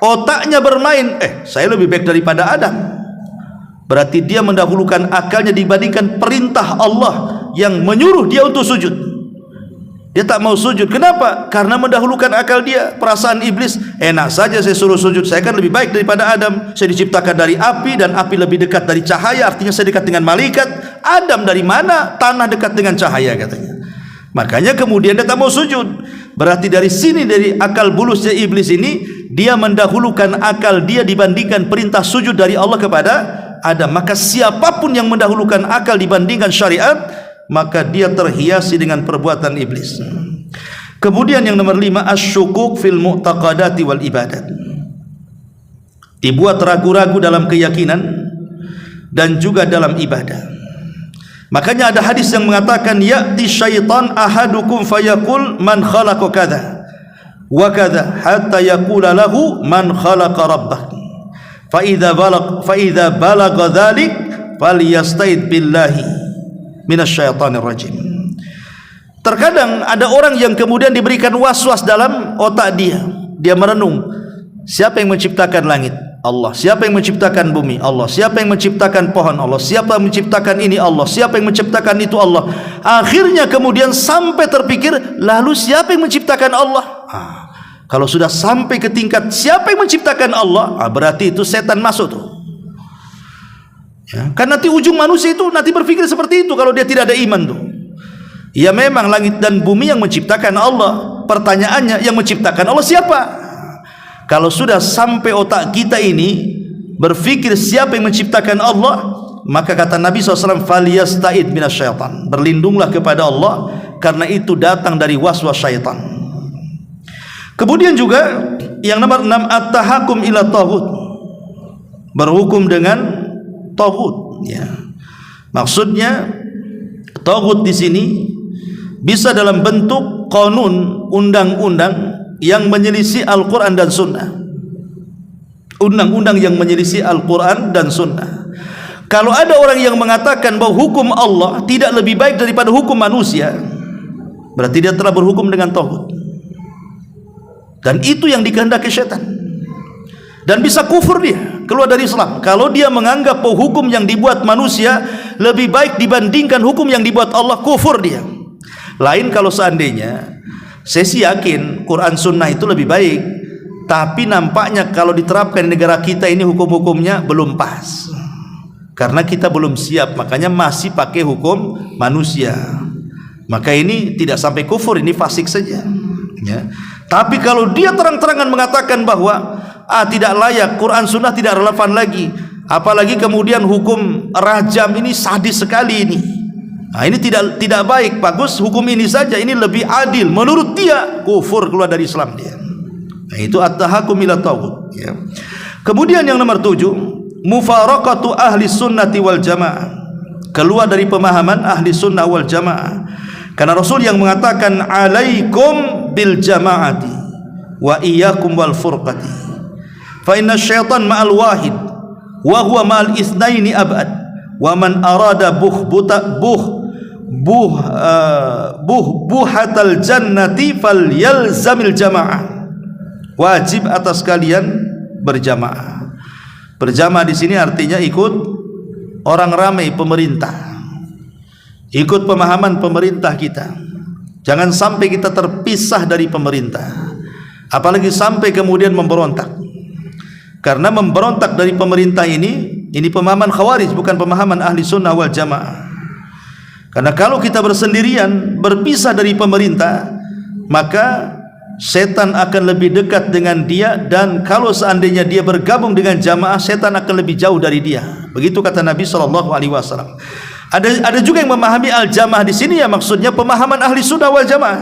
Speaker 2: otaknya bermain, saya lebih baik daripada Adam. Berarti dia mendahulukan akalnya dibandingkan perintah Allah yang menyuruh dia untuk sujud. Dia tak mau sujud. Kenapa? Karena mendahulukan akal dia. Perasaan iblis, enak saja saya suruh sujud, saya kan lebih baik daripada Adam. Saya diciptakan dari api dan api lebih dekat dari cahaya, artinya saya dekat dengan malaikat. Adam dari mana? Tanah dekat dengan cahaya, katanya. Makanya kemudian dia tak mau sujud. Berarti dari sini, dari akal bulusnya iblis ini, dia mendahulukan akal dia dibandingkan perintah sujud dari Allah kepada Adam. Maka siapapun yang mendahulukan akal dibandingkan syariat, maka dia terhiasi dengan perbuatan iblis. Kemudian yang nomor 5, asyukuk fil mu'taqadati wal ibadat. Dibuat ragu-ragu dalam keyakinan dan juga dalam ibadah. Makanya ada hadis yang mengatakan, ya'ti syaitan ahadukum fayaqul man khalaqa kadza wa kadza hatta yaqula lahu man khalaqa rabbak fa idza balagha dzalik falyasta'id billahi minasyaitonir rajim. Terkadang ada orang yang kemudian diberikan was-was dalam otak dia. Dia merenung, siapa yang menciptakan langit? Allah. Siapa yang menciptakan bumi? Allah. Siapa yang menciptakan pohon? Allah. Siapa yang menciptakan ini? Allah. Siapa yang menciptakan itu? Allah. Akhirnya kemudian sampai terpikir, lalu siapa yang menciptakan Allah? Kalau sudah sampai ke tingkat siapa yang menciptakan Allah, berarti itu setan masuk tuh. Ya, kan nanti ujung manusia itu nanti berpikir seperti itu kalau dia tidak ada iman tuh. Ya memang langit dan bumi yang menciptakan Allah. Pertanyaannya, yang menciptakan Allah siapa? Kalau sudah sampai otak kita ini berpikir siapa yang menciptakan Allah, maka kata Nabi SAW, faliyasta'id minasyaitan, berlindunglah kepada Allah karena itu datang dari waswas syaitan. Kemudian juga yang nomor 6, at-tahakum ila taghut, berhukum dengan taghut. Ya, maksudnya taghut di sini bisa dalam bentuk qanun, undang-undang yang menyelisih Al-Quran dan Sunnah. Undang-undang yang menyelisih Al-Quran dan Sunnah. Kalau ada orang yang mengatakan bahwa hukum Allah tidak lebih baik daripada hukum manusia, berarti dia telah berhukum dengan taghut. Dan itu yang dikehendaki syaitan. Dan bisa kufur dia, keluar dari Islam. Kalau dia menganggap bahwa hukum yang dibuat manusia lebih baik dibandingkan hukum yang dibuat Allah, kufur dia. Lain kalau seandainya, saya sih yakin Quran Sunnah itu lebih baik, tapi nampaknya kalau diterapkan di negara kita ini hukum-hukumnya belum pas, karena kita belum siap, makanya masih pakai hukum manusia. Maka ini tidak sampai kufur, ini fasik saja ya. Tapi kalau dia terang-terangan mengatakan bahwa tidak layak, Quran Sunnah tidak relevan lagi, apalagi kemudian hukum rajam ini sadis sekali ini, ini tidak baik, bagus hukum ini saja, ini lebih adil, menurut dia kufur, keluar dari Islam dia. Itu at-tahakum ila taghut ya. Kemudian yang nomor 7, mufaraqatu ahli sunnati wal jamaah, keluar dari pemahaman ahli sunnah wal jamaah. Karena Rasul yang mengatakan, alaikum bil jamaati wa iyyakum wal furqati fa inna syaitan ma'al wahid wa huwa ma'al itsnaini abad wa man arada buhatal jannati falyalzamil jamaah. Wajib atas kalian berjamaah. Berjamaah di sini artinya ikut orang ramai pemerintah, ikut pemahaman pemerintah kita. Jangan sampai kita terpisah dari pemerintah, apalagi sampai kemudian memberontak. Karena memberontak dari pemerintah ini pemahaman khawarij, bukan pemahaman ahli sunnah wal jamaah. Karena kalau kita bersendirian, berpisah dari pemerintah, maka setan akan lebih dekat dengan dia, dan kalau seandainya dia bergabung dengan jamaah, setan akan lebih jauh dari dia. Begitu kata Nabi SAW. Ada juga yang memahami al-jamaah di sini, ya maksudnya pemahaman ahli sunnah wal jamaah,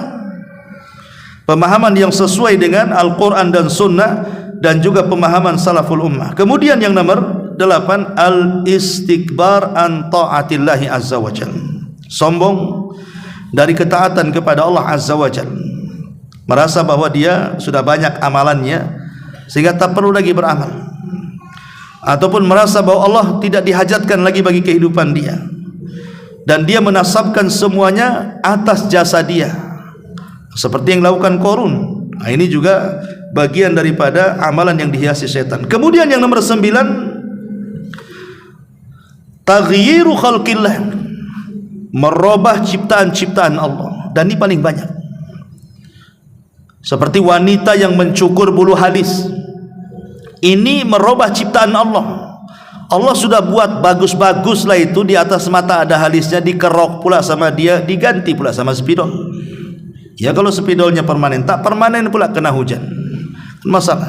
Speaker 2: pemahaman yang sesuai dengan Al-Quran dan Sunnah, dan juga pemahaman salaful ummah. Kemudian yang nomor 8, al-istikbar an ta'atillahi azza wa jalla, sombong dari ketaatan kepada Allah azza wa jalla, merasa bahwa dia sudah banyak amalannya sehingga tak perlu lagi beramal, ataupun merasa bahwa Allah tidak dihajatkan lagi bagi kehidupan dia, dan dia menasabkan semuanya atas jasa dia, seperti yang dilakukan Qarun. Ini juga bagian daripada amalan yang dihiasi setan. Kemudian yang nomor 9, taghyiru khalqillah, merubah ciptaan-ciptaan Allah, dan ini paling banyak. Seperti wanita yang mencukur bulu halis, ini merubah ciptaan Allah. Allah sudah buat bagus-bagus lah itu, di atas mata ada halisnya, dikerok pula sama dia, diganti pula sama spidol. Ya kalau spidolnya permanen, tak permanen pula kena hujan, masalah.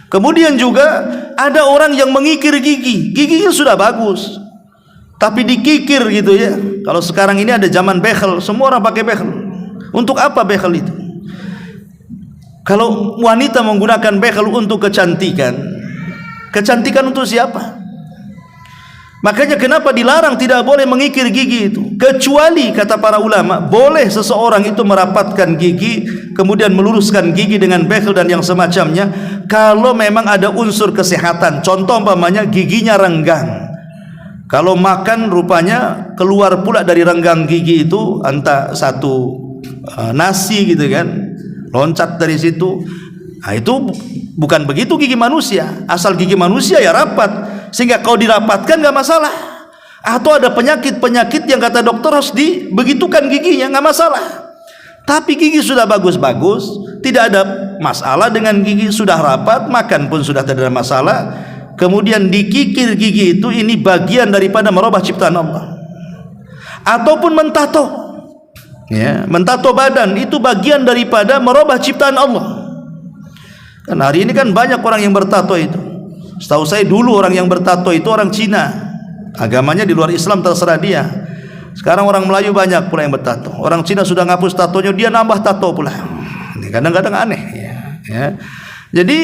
Speaker 2: Kemudian juga ada orang yang mengikir gigi, giginya sudah bagus, tapi dikikir gitu ya. Kalau sekarang ini ada zaman behel, semua orang pakai behel. Untuk apa behel itu? Kalau wanita menggunakan behel untuk kecantikan, kecantikan untuk siapa? Makanya kenapa dilarang tidak boleh mengikir gigi itu? Kecuali kata para ulama, boleh seseorang itu merapatkan gigi kemudian meluruskan gigi dengan behel dan yang semacamnya kalau memang ada unsur kesehatan. Contoh umpamanya giginya renggang, kalau makan rupanya keluar pula dari renggang gigi itu entah satu nasi gitu kan, loncat dari situ. Nah, itu bukan begitu gigi manusia. Asal gigi manusia ya rapat, sehingga kalau dirapatkan nggak masalah. Atau ada penyakit-penyakit yang kata dokter harus dibegitukan giginya, nggak masalah. Tapi gigi sudah bagus-bagus, tidak ada masalah dengan gigi, sudah rapat, makan pun sudah tidak ada masalah. Kemudian dikikir gigi itu, ini bagian daripada merubah ciptaan Allah. Ataupun mentato, ya, mentato badan itu bagian daripada merubah ciptaan Allah. Kan hari ini kan banyak orang yang bertato itu. Setahu saya dulu orang yang bertato itu orang Cina, agamanya di luar Islam, terserah dia. Sekarang orang Melayu banyak pula yang bertato. Orang Cina sudah ngapus tatonya, dia nambah tato pula. Ini kadang-kadang aneh ya. Jadi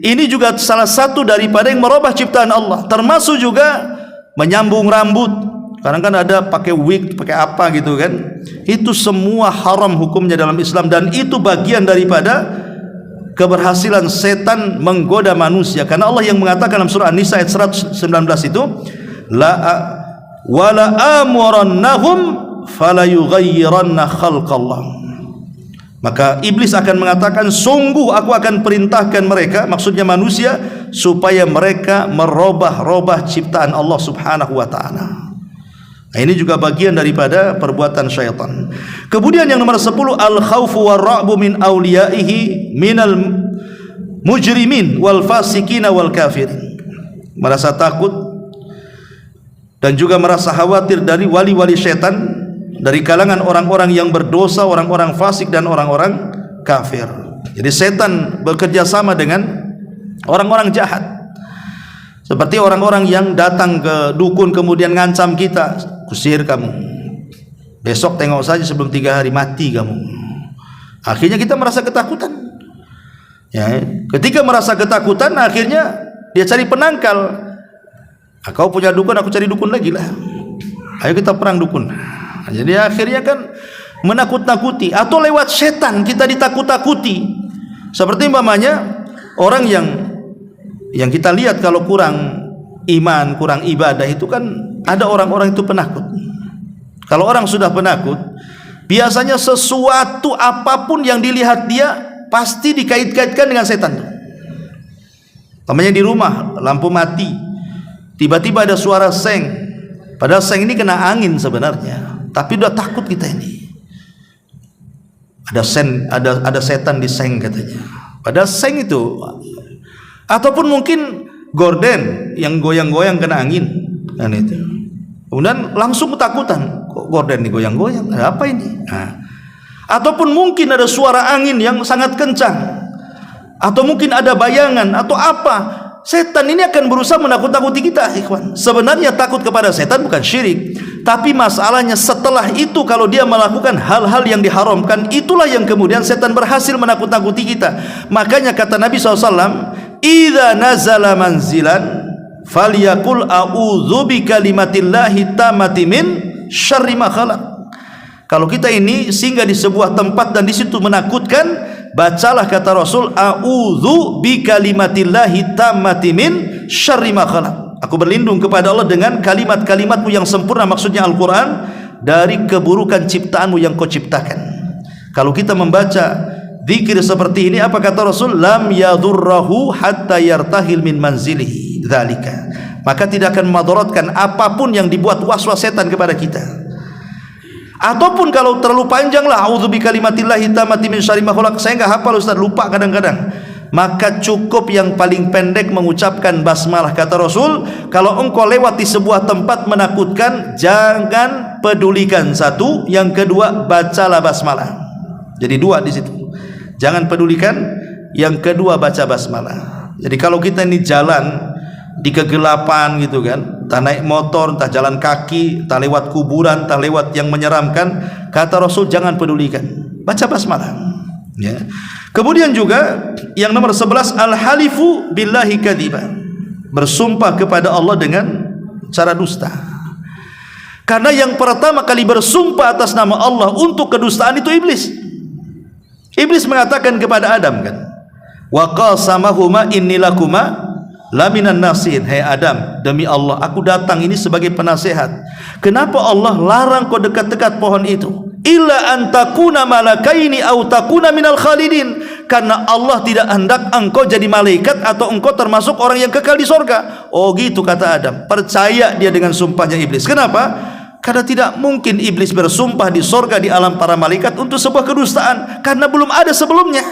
Speaker 2: ini juga salah satu daripada yang merubah ciptaan Allah. Termasuk juga menyambung rambut. Sekarang kan ada pakai wig, pakai apa gitu kan. Itu semua haram hukumnya dalam Islam, dan itu bagian daripada keberhasilan setan menggoda manusia. Karena Allah yang mengatakan dalam surah An-Nisa ayat 119 itu, la wala amurannahum fala yughayyiranna khalqallah. Maka iblis akan mengatakan, sungguh aku akan perintahkan mereka, maksudnya manusia, supaya mereka merubah-rubah ciptaan Allah Subhanahu wa taala. Nah, ini juga bagian daripada perbuatan syaitan. Kemudian yang nomor 10, al-khawfu war-ra'bu min awliyaihi minal mujrimin wal fasikina wal kafirin. Merasa takut dan juga merasa khawatir dari wali-wali syaitan, dari kalangan orang-orang yang berdosa, orang-orang fasik dan orang-orang kafir. Jadi setan bekerja sama dengan orang-orang jahat. Seperti orang-orang yang datang ke dukun kemudian ngancam kita, kusir kamu, besok tengok saja sebelum 3 hari mati kamu. Akhirnya kita merasa ketakutan ya. Ketika merasa ketakutan, akhirnya dia cari penangkal. Nah, kau punya dukun, aku cari dukun lagi lah, ayo kita perang dukun. Nah, jadi akhirnya kan menakut-nakuti, atau lewat setan kita ditakut-takuti. Seperti umpamanya orang yang kita lihat kalau kurang iman, kurang ibadah itu kan ada orang-orang itu penakut. Kalau orang sudah penakut, biasanya sesuatu apapun yang dilihat dia pasti dikait-kaitkan dengan setan. Namanya di rumah lampu mati, tiba-tiba ada suara seng, padahal seng ini kena angin sebenarnya, tapi udah takut kita ini. Ada setan di seng katanya. Padahal seng itu, ataupun mungkin gorden yang goyang-goyang kena angin kan itu. Kemudian langsung ketakutan, kok gorden digoyang-goyang, ada apa ini? Nah, ataupun mungkin ada suara angin yang sangat kencang, atau mungkin ada bayangan atau apa. Setan ini akan berusaha menakut-nakuti kita, ikhwan. Sebenarnya takut kepada setan bukan syirik, tapi masalahnya setelah itu kalau dia melakukan hal-hal yang diharamkan, itulah yang kemudian setan berhasil menakut-nakuti kita. Makanya kata Nabi SAW, idza nazala manzilan falyakul a'udzu bikalimatillahi tammati min syarri ma khalaq. Kalau kita ini singgah di sebuah tempat dan di situ menakutkan, bacalah kata Rasul, a'udzu bikalimatillahi tammati min syarri ma khalaq. Aku berlindung kepada Allah dengan kalimat-kalimatmu yang sempurna, maksudnya Al-Quran, dari keburukan ciptaanmu yang kau ciptakan. Kalau kita membaca zikir seperti ini, apa kata Rasul? Lam yadurrahu hatta yartahil min manzilihi dzalika. Maka tidak akan madaratkan apapun yang dibuat waswas setan kepada kita. Ataupun kalau terlalu panjang lah, a'udzu bikalimatillahi tammati min syarri ma khalaq, saya enggak hafal Ustaz, lupa kadang-kadang. Maka cukup yang paling pendek mengucapkan basmalah. Kata Rasul, kalau engkau lewat di sebuah tempat menakutkan, jangan pedulikan. Satu, yang kedua, bacalah basmalah. Jadi dua di situ. Jangan pedulikan. Yang kedua baca basmalah. Jadi kalau kita ini jalan di kegelapan gitu kan, entah naik motor, entah jalan kaki, entah lewat kuburan, entah lewat yang menyeramkan, kata Rasul jangan pedulikan, baca basmalah ya. Kemudian juga yang nomor 11, al-halifu billahi kadziba, bersumpah kepada Allah dengan cara dusta. Karena yang pertama kali bersumpah atas nama Allah untuk kedustaan itu iblis. Iblis mengatakan kepada Adam kan, wa qasamahuma inni lakuma laminan nasihin, hai Adam, demi Allah aku datang ini sebagai penasehat. Kenapa Allah larang kau dekat-dekat pohon itu? Illa antakuna malakaini au takuna minal khalidin, karena Allah tidak hendak engkau jadi malaikat atau engkau termasuk orang yang kekal di sorga. Oh gitu kata Adam. Percaya dia dengan sumpahnya iblis. Kenapa? Karena tidak mungkin iblis bersumpah di sorga, di alam para malaikat untuk sebuah kedustaan, karena belum ada sebelumnya.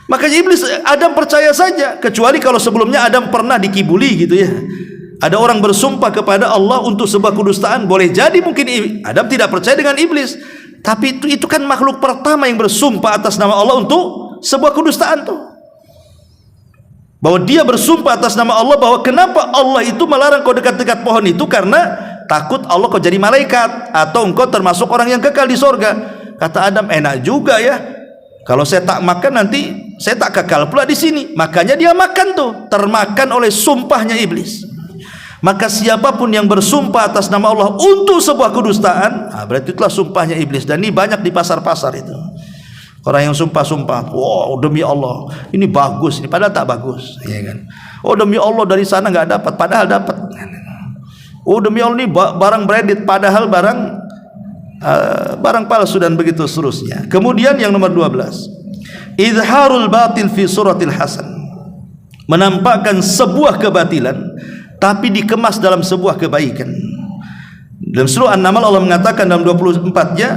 Speaker 2: Makanya iblis, Adam percaya saja, kecuali kalau sebelumnya Adam pernah dikibuli gitu ya. Ada orang bersumpah kepada Allah untuk sebuah kedustaan, boleh jadi mungkin Adam tidak percaya dengan iblis. Tapi itu kan makhluk pertama yang bersumpah atas nama Allah untuk sebuah kedustaan tuh. Bahwa dia bersumpah atas nama Allah bahwa kenapa Allah itu melarang kau dekat-dekat pohon itu, karena takut Allah kau jadi malaikat atau engkau termasuk orang yang kekal di sorga. Kata Adam, enak juga ya, kalau saya tak makan nanti saya tak kekal pula di sini. Makanya dia makan tuh, termakan oleh sumpahnya iblis. Maka siapapun yang bersumpah atas nama Allah untuk sebuah kedustaan, berarti itulah sumpahnya iblis. Dan ini banyak di pasar-pasar itu. Orang yang sumpah-sumpah, wow demi Allah ini bagus, ini padahal tak bagus, ya kan? Oh demi Allah dari sana nggak dapat, padahal dapat. Oh demi Allah ini barang branded, padahal barang palsu, dan begitu seterusnya. Kemudian yang nomor 12, izharul batil fi suratil hasan, menampakkan sebuah kebatilan tapi dikemas dalam sebuah kebaikan. Dalam surah An-Naml Allah mengatakan dalam 24-nya,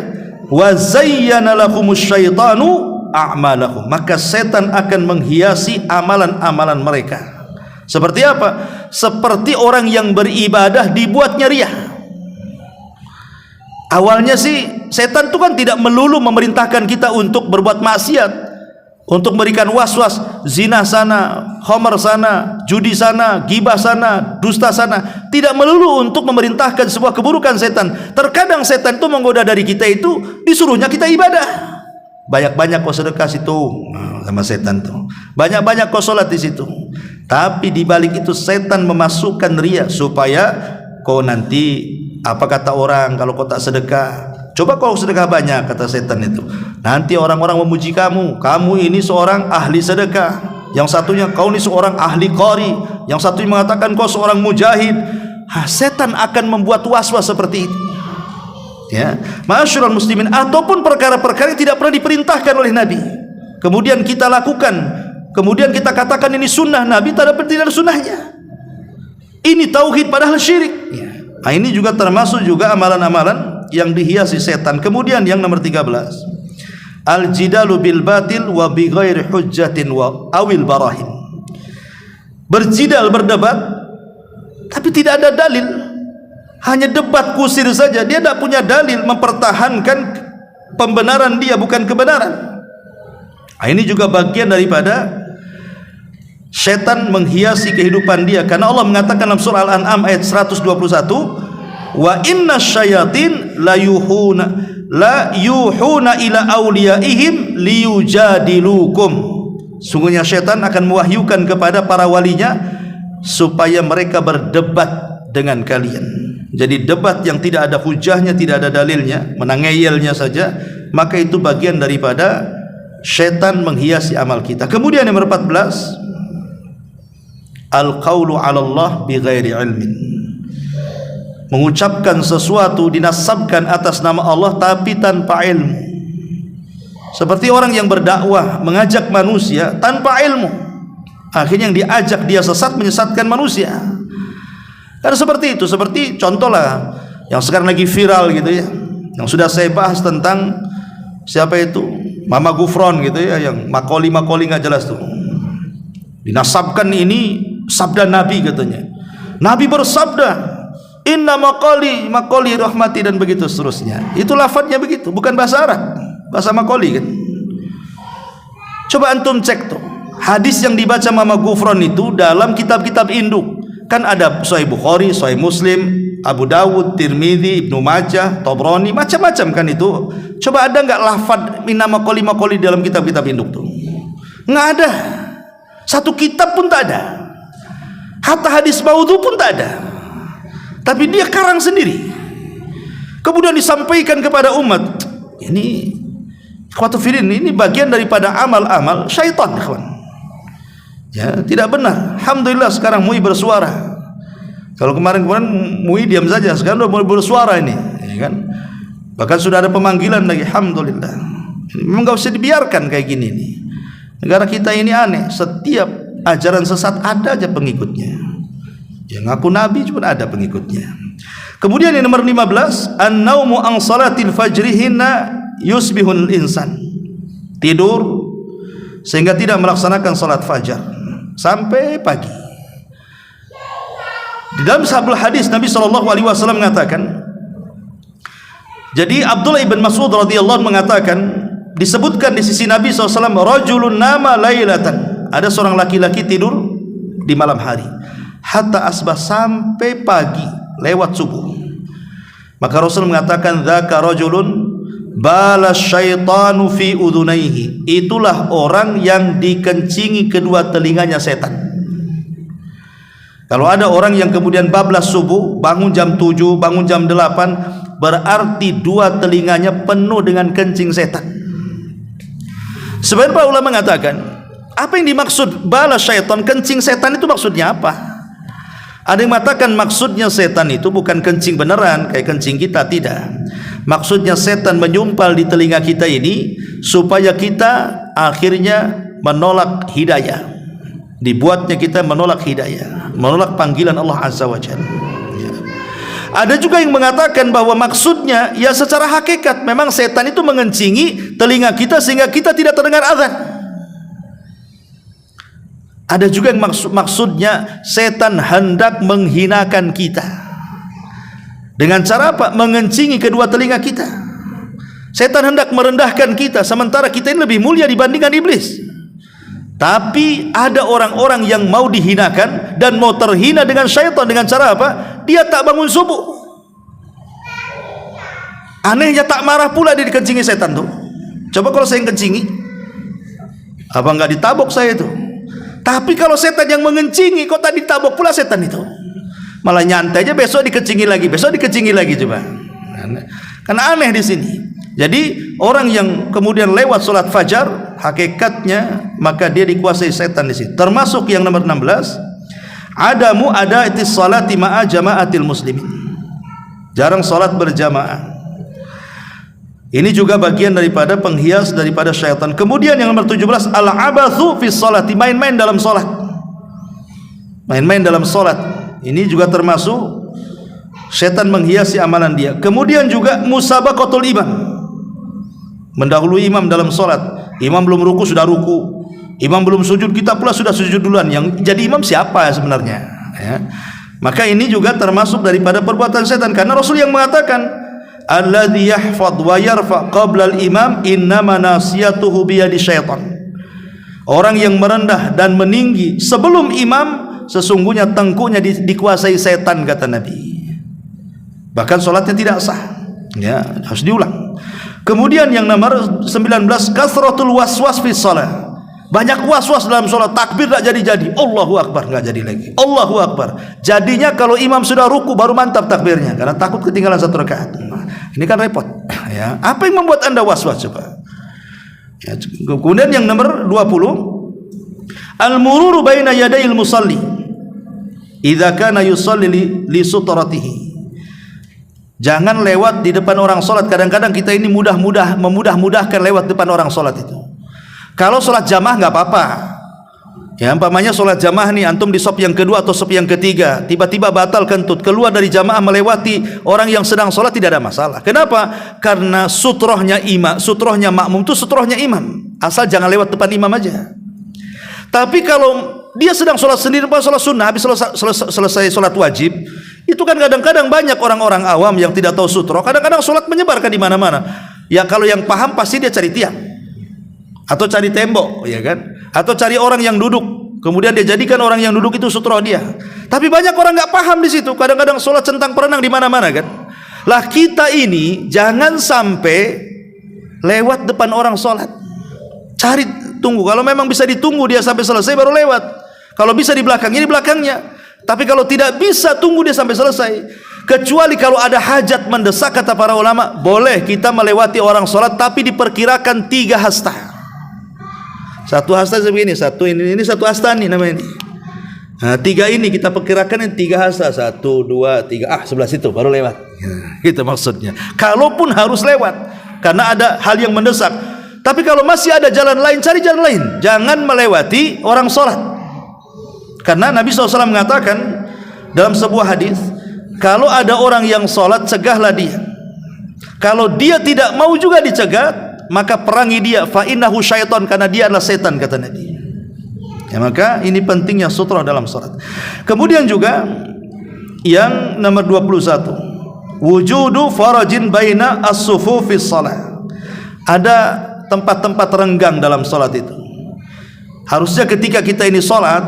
Speaker 2: wa zayyana lahumus syaitanu a'malahum, maka setan akan menghiasi amalan-amalan mereka. Seperti apa? Seperti orang yang beribadah dibuatnya riya. Awalnya sih setan itu kan tidak melulu memerintahkan kita untuk berbuat maksiat, untuk memberikan was-was, zina sana, khamar sana, judi sana, gibah sana, dusta sana. Tidak melulu untuk memerintahkan sebuah keburukan setan. Terkadang setan itu menggoda dari kita itu, disuruhnya kita ibadah. Banyak-banyak kau sedekah situ sama setan tuh. Banyak-banyak kau sholat di situ. Tapi di balik itu setan memasukkan riya supaya kau nanti, apa kata orang kalau kau tak sedekah? Coba kau sedekah banyak, kata setan itu. Nanti orang-orang memuji kamu. Kamu ini seorang ahli sedekah. Yang satunya kau ini seorang ahli qari. Yang satunya mengatakan kau seorang mujahid. Setan akan membuat was-was seperti itu. Ya, ma'asyiral muslimin, ataupun perkara-perkara yang tidak pernah diperintahkan oleh Nabi. Kemudian kita lakukan. Kemudian kita katakan ini sunnah Nabi, tidak ada sunnahnya. Ini tauhid padahal syirik. Ya. Nah, ini juga termasuk juga amalan-amalan yang dihiasi setan. Kemudian yang nomor 13, al-jidalu bil batil wa bi ghairi hujjatin wa awil barahin. Berjidal, berdebat tapi tidak ada dalil, hanya debat kusir saja. Dia tidak punya dalil mempertahankan pembenaran dia, bukan kebenaran. Nah, ini juga bagian daripada setan menghiasi kehidupan dia, karena Allah mengatakan dalam surah Al-An'am ayat 121, wa inna syayatin la yuhuna ila awliyaihim liyujadilukum. Sungguhnya syaitan akan mewahyukan kepada para walinya supaya mereka berdebat dengan kalian. Jadi debat yang tidak ada hujahnya, tidak ada dalilnya, menangeyelnya saja, maka itu bagian daripada syaitan menghiasi amal kita. Kemudian yang nomor 14, al-qawlu 'ala Allah bi ghairi ilmin, mengucapkan sesuatu, dinasabkan atas nama Allah tapi tanpa ilmu. Seperti orang yang berdakwah, mengajak manusia tanpa ilmu, akhirnya yang diajak dia sesat, menyesatkan manusia. Karena seperti itu, seperti contohlah yang sekarang lagi viral gitu ya, yang sudah saya bahas tentang siapa itu, Mama Gufron gitu ya, yang makoli nggak jelas tuh, dinasabkan ini sabda Nabi katanya. Nabi bersabda, inna makoli rahmati, dan begitu seterusnya. Itu lafadznya begitu, bukan bahasa Arab. bahasa Makoli kan. Coba antum cek tuh, hadis yang dibaca Mama Gufron itu dalam kitab-kitab induk. Kan ada Sahih Bukhari, Sahih Muslim, Abu Dawud, Tirmidzi, Ibnu Majah, Tabrani, macam-macam kan itu. Coba ada nggak lafad mina makoli dalam kitab-kitab induk tuh? Nggak ada. Satu kitab pun tak ada. Hatta hadis maudhu pun tak ada. Tapi dia karang sendiri. Kemudian disampaikan kepada umat. Ini ini bagian daripada amal-amal syaitan, kawan. Ya, tidak benar. Alhamdulillah sekarang MUI bersuara. Kalau kemarin-kemarin MUI diam saja, sekarang sudah mulai bersuara ini, ya kan? Bahkan sudah ada pemanggilan lagi. Alhamdulillah. Memang gak usah dibiarkan kayak gini nih. Negara kita ini aneh. Setiap ajaran sesat ada aja pengikutnya. Yang ngaku nabi cuma ada pengikutnya. Kemudian yang nomor 15, an-naumu an salatil fajri hina yusbihul insan. Tidur sehingga tidak melaksanakan salat fajar sampai pagi. Di dalam sebuah hadis Nabi SAW mengatakan, jadi Abdullah ibn Mas'ud radhiyallahu mengatakan, disebutkan di sisi Nabi SAW, rajulun nama lailatan, ada seorang laki-laki tidur di malam hari, hatta asbah, sampai pagi lewat subuh. Maka Rasul mengatakan, dzaka rajulun bala syaitanu fi udhunaihi, itulah orang yang dikencingi kedua telinganya setan. Kalau ada orang yang kemudian bablas subuh, bangun jam 7, bangun jam 8, berarti dua telinganya penuh dengan kencing setan. Sebagian para ulama mengatakan, apa yang dimaksud bala syaitan, kencing setan itu maksudnya apa? Ada yang mengatakan maksudnya setan itu bukan kencing beneran kayak kencing kita, tidak. Maksudnya setan menyumpal di telinga kita ini supaya kita akhirnya menolak hidayah. Dibuatnya kita menolak hidayah, menolak panggilan Allah Azza wa Jalla. Ya. Ada juga yang mengatakan bahwa maksudnya ya secara hakikat memang setan itu mengencingi telinga kita sehingga kita tidak terdengar azan. Ada juga yang maksudnya setan hendak menghinakan kita. Dengan cara apa? Mengencingi kedua telinga kita. Setan hendak merendahkan kita, sementara kita ini lebih mulia dibandingkan iblis. Tapi ada orang-orang yang mau dihinakan dan mau terhina dengan syaitan dengan cara apa? Dia tak bangun subuh. Anehnya tak marah pula dia dikencingi setan tuh. Coba kalau saya yang kencingi, apa enggak ditabok saya itu? Tapi kalau setan yang mengencingi, kok tak ditabok pula setan itu? Malah nyantai aja, besok dikencingi lagi, besok dikencingi lagi, coba. Karena aneh di sini. Jadi orang yang kemudian lewat sholat fajar, hakikatnya maka dia dikuasai setan di sini. Termasuk yang nomor 16, adamu adaitis salati ma'a jama'atil muslimin. Jarang sholat berjamaah. Ini juga bagian daripada penghias daripada syaitan. Kemudian yang nomor 17, al-abathu fi sholati, main-main dalam sholat. Main-main dalam sholat. Ini juga termasuk syaitan menghiasi amalan dia. Kemudian juga musabaqatul imam, mendahului imam dalam sholat. Imam belum ruku sudah ruku, imam belum sujud kita pula sudah sujud duluan. Yang jadi imam siapa sebenarnya? Ya. Maka ini juga termasuk daripada perbuatan setan, karena Rasul yang mengatakan, alladzi yahfadz wa yarfa qabla al-imam innama nasiyatuhu biyadi syaitan. Orang yang merendah dan meninggi sebelum imam, sesungguhnya tengkuknya dikuasai setan, kata Nabi. Bahkan sholatnya tidak sah, ya, harus diulang. Kemudian yang nomor 19, kasratul waswas fi shalah. Banyak waswas dalam sholat, takbir tak jadi-jadi, Allahu Akbar nggak jadi lagi, Allahu Akbar. Jadinya kalau imam sudah ruku baru mantap takbirnya, karena takut ketinggalan satu rakaat. Ini kan repot, ya. Apa yang membuat anda was-was, coba? Ya, kemudian yang nomor 20, al-mururu baina yadayil musalli idza kana yusalli li sutratihi. Jangan lewat di depan orang sholat. Kadang-kadang kita ini memudahkan lewat depan orang sholat itu. Kalau sholat jamaah nggak apa-apa. Ya, umpamanya sholat jamaah nih, antum di sop yang kedua atau sop yang ketiga, tiba-tiba batal kentut, keluar dari jamaah melewati orang yang sedang sholat, tidak ada masalah. Kenapa? Karena sutrohnya imam, sutrohnya makmum itu sutrohnya imam. Asal jangan lewat depan imam aja. Tapi kalau dia sedang sholat sendiri, sholat sunnah, habis selesai sholat wajib, itu kan kadang-kadang banyak orang-orang awam yang tidak tahu sutroh. Kadang-kadang sholat menyebarkan di mana-mana. Ya kalau yang paham pasti dia cari tiang atau cari tembok, ya kan? Atau cari orang yang duduk, kemudian dia jadikan orang yang duduk itu sutroh dia. Tapi banyak orang nggak paham di situ. Kadang-kadang sholat centang perenang di mana-mana kan. Lah kita ini jangan sampai lewat depan orang sholat. Cari, tunggu. Kalau memang bisa ditunggu dia sampai selesai baru lewat. Kalau bisa di belakangnya, di belakangnya. Tapi kalau tidak bisa, tunggu dia sampai selesai. Kecuali kalau ada hajat mendesak, kata para ulama, boleh kita melewati orang sholat, tapi diperkirakan 3 hasta. Satu hasta sebegini, satu ini satu hasta nih namanya ini. Nah, 3 ini kita perkirakan 3 hasta, 1, 2, 3, sebelah situ baru lewat. Itu maksudnya. Kalaupun harus lewat, karena ada hal yang mendesak. Tapi kalau masih ada jalan lain, cari jalan lain. Jangan melewati orang sholat. Karena Nabi SAW mengatakan dalam sebuah hadis, kalau ada orang yang sholat, cegahlah dia. Kalau dia tidak mau juga dicegat, maka perangi dia. Fa innahu syaitan, karena dia adalah setan, kata Nabi. Ya, maka ini pentingnya sutra dalam sholat. Kemudian juga yang nomor 21, wujudu farajin baina as-sufufis shalah. Ada tempat-tempat renggang dalam sholat itu. Harusnya ketika kita ini sholat,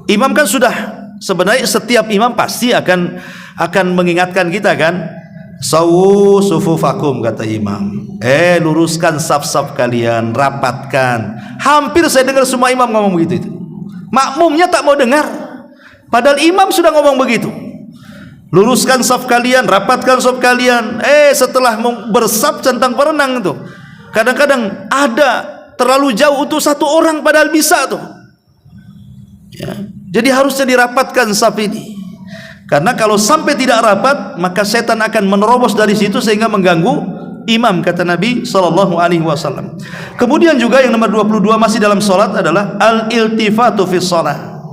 Speaker 2: imam kan sudah, sebenarnya setiap imam pasti akan mengingatkan kita kan, sawu sufufakum, kata imam, luruskan saf-saf kalian, rapatkan. Hampir saya dengar semua imam ngomong begitu itu. Makmumnya tak mau dengar, padahal imam sudah ngomong begitu. Luruskan saf kalian, rapatkan saf kalian. Setelah bersaf centang perenang itu, kadang-kadang ada terlalu jauh untuk satu orang padahal bisa tuh. Ya. Jadi harusnya dirapatkan saf ini. Karena kalau sampai tidak rapat, maka setan akan menerobos dari situ sehingga mengganggu imam, kata Nabi SAW. Kemudian juga yang nomor 22 masih dalam salat adalah al-iltifatu fi shalah.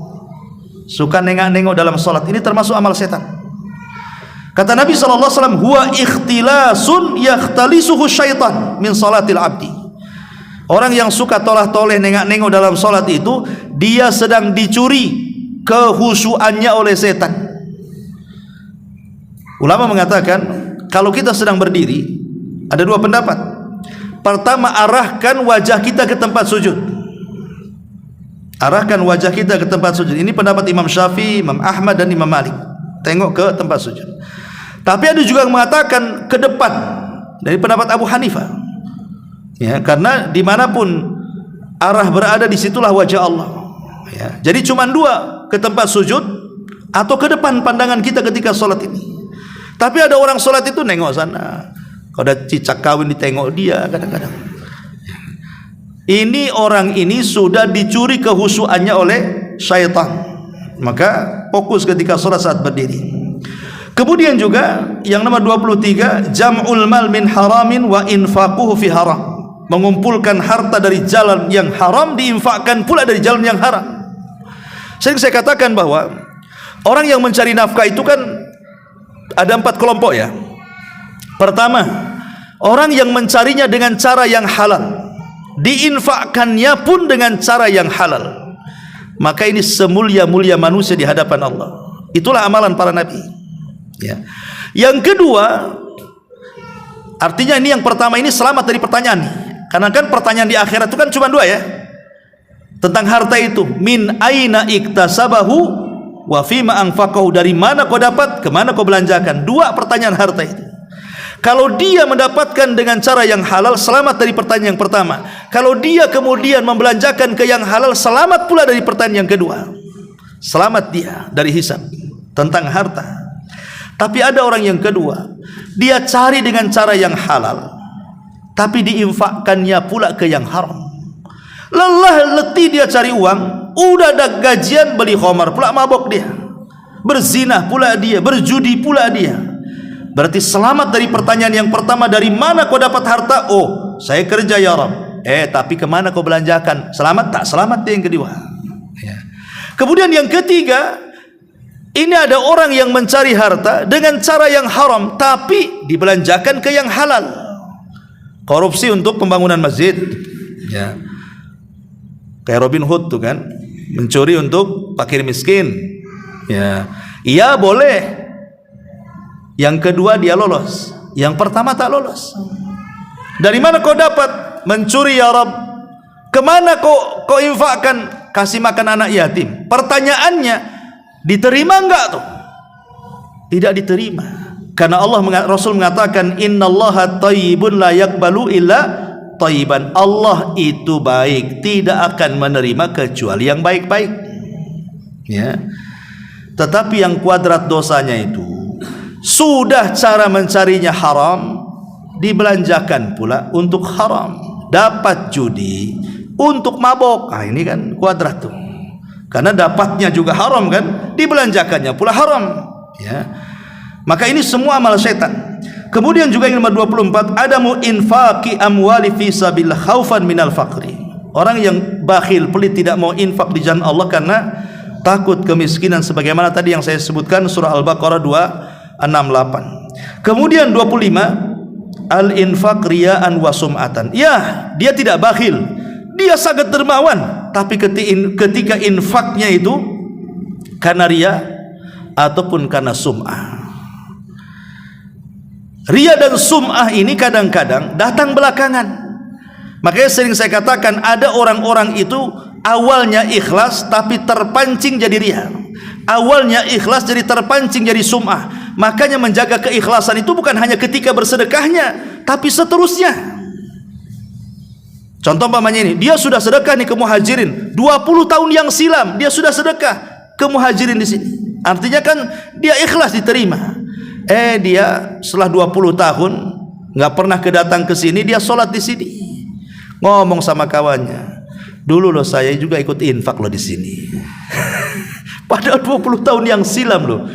Speaker 2: Suka nengok-nengok dalam salat, ini termasuk amal setan. Kata Nabi SAW, huwa ikhtilasun yakhtalisuhu syaitan min salatil abdi. Orang yang suka tolah-toleh nengok-nengok dalam salat itu, dia sedang dicuri kehusuannya oleh setan. Ulama mengatakan, kalau kita sedang berdiri, ada 2 pendapat. Pertama, arahkan wajah kita ke tempat sujud. Arahkan wajah kita ke tempat sujud. Ini pendapat Imam Syafi'i, Imam Ahmad dan Imam Malik. Tengok ke tempat sujud. Tapi ada juga yang mengatakan ke depan, dari pendapat Abu Hanifah. Ya, karena dimanapun arah berada, disitulah wajah Allah. Ya, jadi cuma 2, ke tempat sujud atau ke depan pandangan kita ketika sholat ini. Tapi ada orang sholat itu nengok sana. Kalau ada cicak kawin ditengok dia kadang-kadang. Ini orang ini sudah dicuri kehusuannya oleh syaitan. Maka fokus ketika sholat saat berdiri. Kemudian juga yang nomor 23, jam'ul mal min haramin wa infaquhu fi haram. Mengumpulkan harta dari jalan yang haram, diinfakkan pula dari jalan yang haram. Sering saya katakan bahwa orang yang mencari nafkah itu kan ada 4 kelompok ya. Pertama, orang yang mencarinya dengan cara yang halal, diinfakkannya pun dengan cara yang halal. Maka ini semulia-mulia manusia di hadapan Allah. Itulah amalan para nabi. Ya. Yang kedua, artinya ini yang pertama ini selamat dari pertanyaan nih. Karena kan pertanyaan di akhirat itu kan cuma 2 ya. Tentang harta itu, min aina iktasabahu wa fima anfaqahu, dari mana kau dapat, ke mana kau belanjakan. 2 pertanyaan harta itu. Kalau dia mendapatkan dengan cara yang halal, selamat dari pertanyaan yang pertama. Kalau dia kemudian membelanjakan ke yang halal, selamat pula dari pertanyaan yang kedua. Selamat dia dari hisab tentang harta. Tapi ada orang yang kedua, dia cari dengan cara yang halal, tapi diinfakkannya pula ke yang haram. Lelah letih dia cari uang, udah ada gajian beli khamar pula mabok dia, berzinah pula dia, berjudi pula dia. Berarti selamat dari pertanyaan yang pertama, dari mana kau dapat harta? Oh, saya kerja ya Rabb. Tapi kemana kau belanjakan? Selamat tak? Selamat dia yang kedua. Ya. Kemudian yang ketiga, ini ada orang yang mencari harta dengan cara yang haram, tapi dibelanjakan ke yang halal. Korupsi untuk pembangunan masjid, ya. Kayak Robin Hood tuh kan, mencuri untuk fakir miskin. Ya, iya boleh. Yang kedua dia lolos, yang pertama tak lolos. Dari mana kau dapat? Mencuri ya Rabb. Kemana kau infakkan? Kasih makan anak yatim. Pertanyaannya, diterima enggak tuh? Tidak diterima. Karena Rasul mengatakan, innallaha thayyibun la yaqbalu illa thayyiban. Allah itu baik, tidak akan menerima kecuali yang baik-baik. Ya. Tetapi yang kuadrat dosanya itu, sudah cara mencarinya haram, dibelanjakan pula untuk haram. Dapat judi untuk mabok. Ah, ini kan kuadrat tuh. Karena dapatnya juga haram kan, dibelanjakannya pula haram. Ya. Maka ini semua amal setan. Kemudian juga yang nomor 24, adamu infaqi amwali fi sabilillah khaufan minal faqri. Orang yang bakhil, pelit, tidak mau infak di jalan Allah karena takut kemiskinan, sebagaimana tadi yang saya sebutkan surah Al-Baqarah 268. Kemudian 25, al-infaq riya'an wa sum'atan. Ya, dia tidak bakhil, dia sangat dermawan, tapi ketika infaknya itu karena riya ataupun karena sum'ah. Riya dan sum'ah ini kadang-kadang datang belakangan. Makanya sering saya katakan, ada orang-orang itu awalnya ikhlas tapi terpancing jadi riya, awalnya ikhlas jadi terpancing jadi sum'ah. Makanya menjaga keikhlasan itu bukan hanya ketika bersedekahnya, tapi seterusnya. Contoh umpamanya ini, dia sudah sedekah nih ke muhajirin 20 tahun yang silam, dia sudah sedekah ke muhajirin di sini. Artinya kan dia ikhlas, diterima. Dia setelah 20 tahun nggak pernah kedatang ke sini, dia sholat di sini. Ngomong sama kawannya, dulu loh saya juga ikut infak loh di sini. Padahal 20 tahun yang silam loh.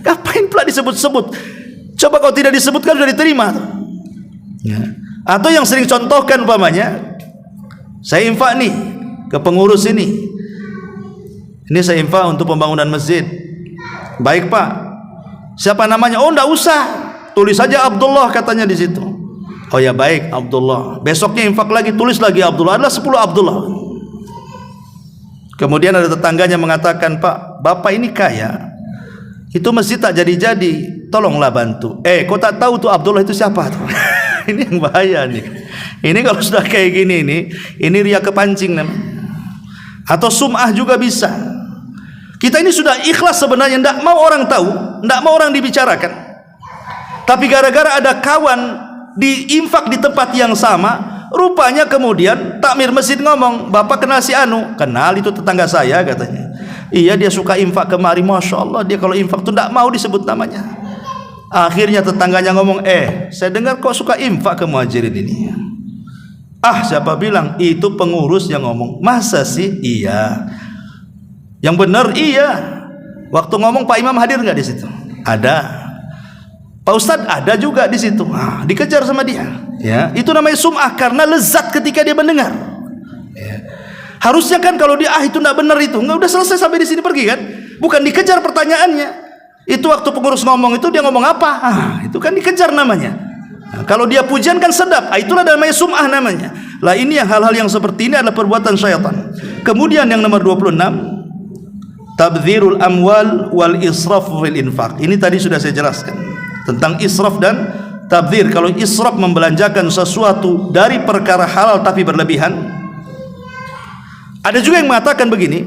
Speaker 2: Ngapain pula disebut-sebut? Coba kalau tidak disebutkan sudah diterima. Ya. Atau yang sering contohkan umpamanya, saya infak nih ke pengurus ini. Ini saya infak untuk pembangunan masjid. Baik Pak. Siapa namanya? Oh, enggak usah. Tulis saja Abdullah katanya di situ. Oh ya baik, Abdullah. Besoknya infak lagi, tulis lagi Abdullah. Adalah 10 Abdullah. Kemudian ada tetangganya mengatakan, Pak, Bapak ini kaya. Itu masjid tak jadi-jadi. Tolonglah bantu. Kau tak tahu tuh Abdullah itu siapa tuh? Ini yang bahaya nih. Ini kalau sudah kayak gini ini riya kepancing namanya. Atau sum'ah juga bisa. Kita ini sudah ikhlas sebenarnya, tidak mau orang tahu, tidak mau orang dibicarakan. Tapi gara-gara ada kawan diinfak di tempat yang sama, rupanya kemudian takmir masjid ngomong, Bapak kenal si Anu? Kenal, itu tetangga saya katanya. Iya, dia suka infak kemari, Masya Allah, dia kalau infak itu tidak mau disebut namanya. Akhirnya tetangganya ngomong, saya dengar kok suka infak ke muhajirin ini. Ah, siapa bilang? Itu pengurus yang ngomong. Masa sih? Iya. Yang benar iya. Waktu ngomong Pak Imam hadir nggak di situ? Ada. Pak Ustadz ada juga di situ. Dikejar sama dia. Ya, itu namanya sum'ah karena lezat ketika dia mendengar. Ya. Harusnya kan kalau dia itu nggak benar itu, nggak udah selesai sampai di sini pergi kan? Bukan dikejar pertanyaannya. Itu waktu pengurus ngomong itu dia ngomong apa? Itu kan dikejar namanya. Kalau dia pujian kan sedap. Itulah namanya sum'ah namanya. Lah ini yang hal-hal yang seperti ini adalah perbuatan syaitan. Kemudian yang nomor 26, tabdzirul amwal wal israf fil infaq. Ini tadi sudah saya jelaskan tentang israf dan tabdzir. Kalau israf membelanjakan sesuatu dari perkara halal tapi berlebihan. Ada juga yang mengatakan begini,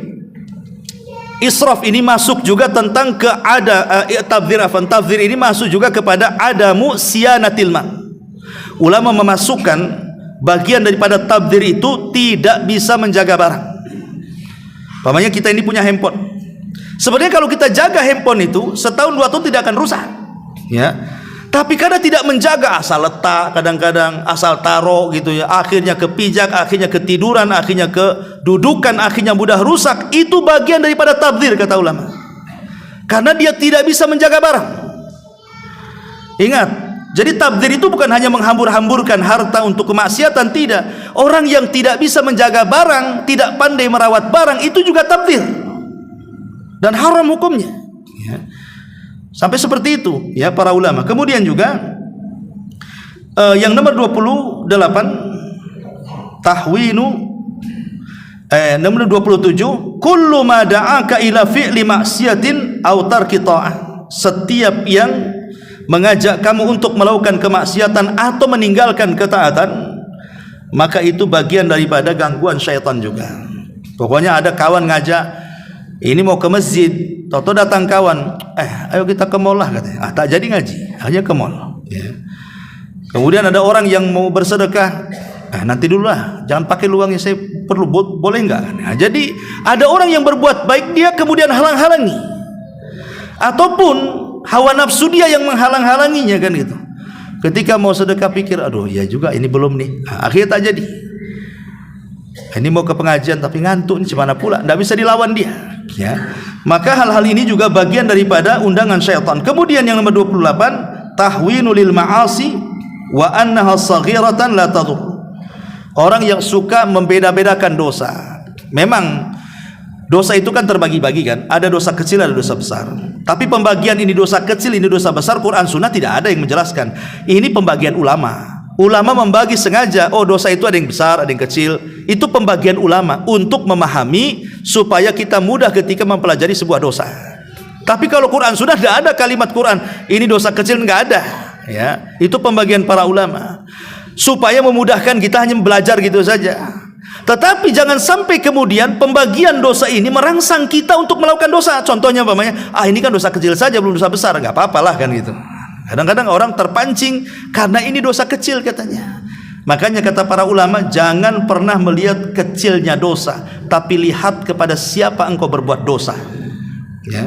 Speaker 2: israf ini masuk juga tentang tabdzir ini masuk juga kepada adamu siyanatil mal. Ulama memasukkan bagian daripada tabdzir itu tidak bisa menjaga barang. Pamannya kita ini punya handphone. Sebenarnya kalau kita jaga handphone itu setahun 2 tahun tidak akan rusak, ya. Tapi karena tidak menjaga, asal letak, kadang-kadang asal taruh gitu ya, akhirnya kepijak, akhirnya ketiduran, akhirnya kedudukan, akhirnya mudah rusak. Itu bagian daripada tabdzir kata ulama. Karena dia tidak bisa menjaga barang. Ingat, jadi tabdzir itu bukan hanya menghambur-hamburkan harta untuk kemaksiatan, tidak. Orang yang tidak bisa menjaga barang, tidak pandai merawat barang, itu juga tabdzir. Dan haram hukumnya, ya. Sampai seperti itu ya para ulama. Kemudian juga yang nomor 28, tahwinu nomor 27, kullu ma da'aka ila fi'li maksiatin aw tarki ta'ah. Setiap yang mengajak kamu untuk melakukan kemaksiatan atau meninggalkan ketaatan, maka itu bagian daripada gangguan syaitan juga. Pokoknya ada kawan ngajak, ini mau ke masjid, toto datang kawan, ayo kita ke mall lah katanya. Tak jadi ngaji, hanya ke mall. Ya. Kemudian ada orang yang mau bersedekah, nanti dulu lah, jangan pakai uangnya, saya perlu, boleh enggak? Nah, jadi ada orang yang berbuat baik, dia kemudian halang-halangi, ataupun hawa nafsu dia yang menghalang-halanginya kan gitu. Ketika mau sedekah pikir, aduh ya juga ini belum nih, akhirnya tak jadi. Ini mau ke pengajian tapi ngantuk, ini gimana pula, tidak bisa dilawan dia. Ya. Maka hal-hal ini juga bagian daripada undangan syaitan. Kemudian yang nomor 28, tahwinu lil ma'asi wa annaha saghiratan la tadur. Orang yang suka membeda-bedakan dosa. Memang dosa itu kan terbagi-bagi kan, ada dosa kecil, ada dosa besar. Tapi pembagian ini dosa kecil, ini dosa besar, Quran Sunnah tidak ada yang menjelaskan. Ini pembagian ulama. Ulama membagi sengaja, oh dosa itu ada yang besar, ada yang kecil. Itu pembagian ulama untuk memahami supaya kita mudah ketika mempelajari sebuah dosa. Tapi kalau Quran Sunnah tidak ada kalimat Quran ini dosa kecil, nggak ada. Ya, itu pembagian para ulama supaya memudahkan kita hanya belajar gitu saja. Tetapi jangan sampai kemudian pembagian dosa ini merangsang kita untuk melakukan dosa. Contohnya umpamanya, ini kan dosa kecil saja, belum dosa besar, nggak apa-apalah kan gitu. Kadang-kadang orang terpancing karena ini dosa kecil katanya. Makanya kata para ulama, jangan pernah melihat kecilnya dosa, tapi lihat kepada siapa engkau berbuat dosa. Ya.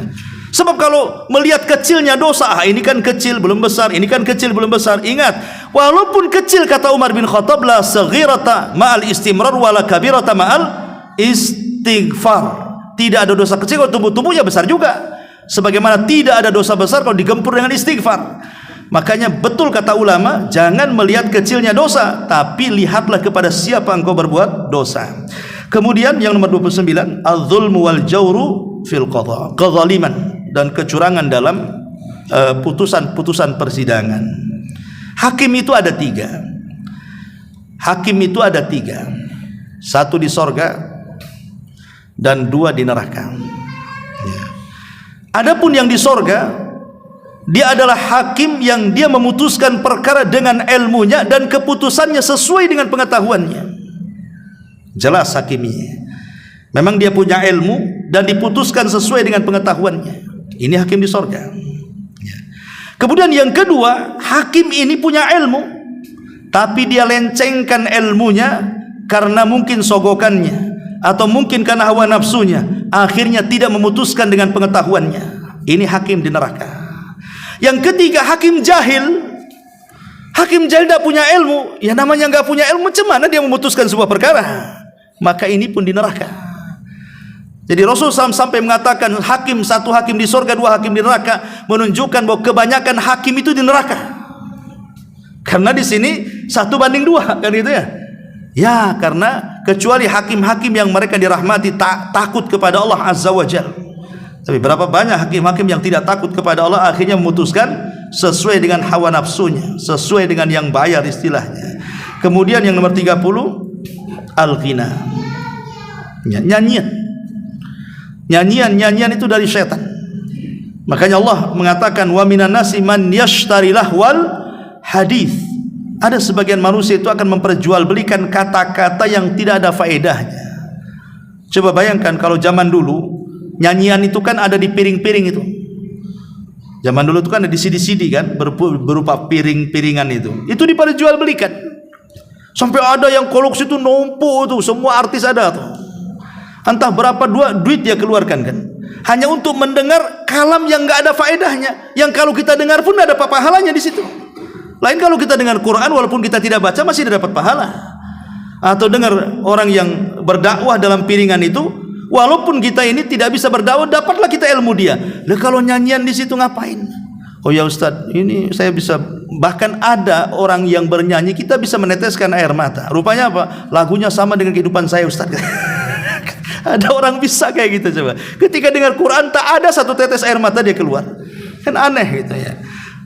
Speaker 2: Sebab kalau melihat kecilnya dosa, ini kan kecil belum besar, ini kan kecil belum besar. Ingat, walaupun kecil kata Umar bin Khattab, la saghirata ma'al istimrar wala kabirata ma'al istighfar. Tidak ada dosa kecil kalau tumbuh-tumbuhnya besar juga. Sebagaimana tidak ada dosa besar kalau digempur dengan istighfar. Makanya betul kata ulama, jangan melihat kecilnya dosa, tapi lihatlah kepada siapa engkau berbuat dosa. Kemudian yang nomor 29, az-zulmu wal jawru fil qadha, kezaliman dan kecurangan dalam putusan-putusan persidangan. Hakim itu ada 3. Hakim itu ada 3. 1 di sorga dan 2 di neraka. Ya. Adapun yang di sorga, dia adalah hakim yang dia memutuskan perkara dengan ilmunya dan keputusannya sesuai dengan pengetahuannya. Jelas hakimnya. Memang dia punya ilmu dan diputuskan sesuai dengan pengetahuannya. Ini hakim di sorga. Ya. Kemudian yang kedua, hakim ini punya ilmu, tapi dia lencengkan ilmunya karena mungkin sogokannya atau mungkin karena hawa nafsunya, akhirnya tidak memutuskan dengan pengetahuannya. Ini hakim di neraka. Yang ketiga, hakim jahil. Hakim jahil tidak punya ilmu. Ya namanya nggak punya ilmu, macam mana dia memutuskan sebuah perkara? Maka ini pun di neraka. Jadi Rasulullah SAW sampai mengatakan hakim, 1 hakim di surga, 2 hakim di neraka, menunjukkan bahwa kebanyakan hakim itu di neraka. Karena di sini 1:2 kan gitu ya. Ya, karena kecuali hakim-hakim yang mereka dirahmati takut kepada Allah Azza wa Jalla. Tapi berapa banyak hakim-hakim yang tidak takut kepada Allah, akhirnya memutuskan sesuai dengan hawa nafsunya, sesuai dengan yang bayar istilahnya. Kemudian yang nomor 30, al-ghina. Nyanyian itu dari syaitan. Makanya Allah mengatakan, wa minan nasi man yashtari lahwal hadis. Ada sebagian manusia itu akan memperjualbelikan kata-kata yang tidak ada faedahnya. Coba bayangkan kalau zaman dulu nyanyian itu kan ada di piring-piring itu. Zaman dulu itu kan ada di CD-CD kan, berupa piring-piringan itu. Itu diperjualbelikan. Sampai ada yang koleksi itu numpuk tuh, semua artis ada tuh. Entah berapa duit dia keluarkan kan. Hanya untuk mendengar kalam yang enggak ada faedahnya, yang kalau kita dengar pun ada pahalanya di situ. Lain kalau kita dengar Quran walaupun kita tidak baca masih dapat pahala. Atau dengar orang yang berdakwah dalam piringan itu, walaupun kita ini tidak bisa berdakwah, dapatlah kita ilmu dia. Lah kalau nyanyian di situ ngapain? Oh ya Ustaz, ini saya bisa, bahkan ada orang yang bernyanyi kita bisa meneteskan air mata. Rupanya apa? Lagunya sama dengan kehidupan saya Ustaz. Ada orang bisa kayak gitu coba. Ketika dengar Quran tak ada 1 tetes air mata dia keluar. Kan aneh gitu ya.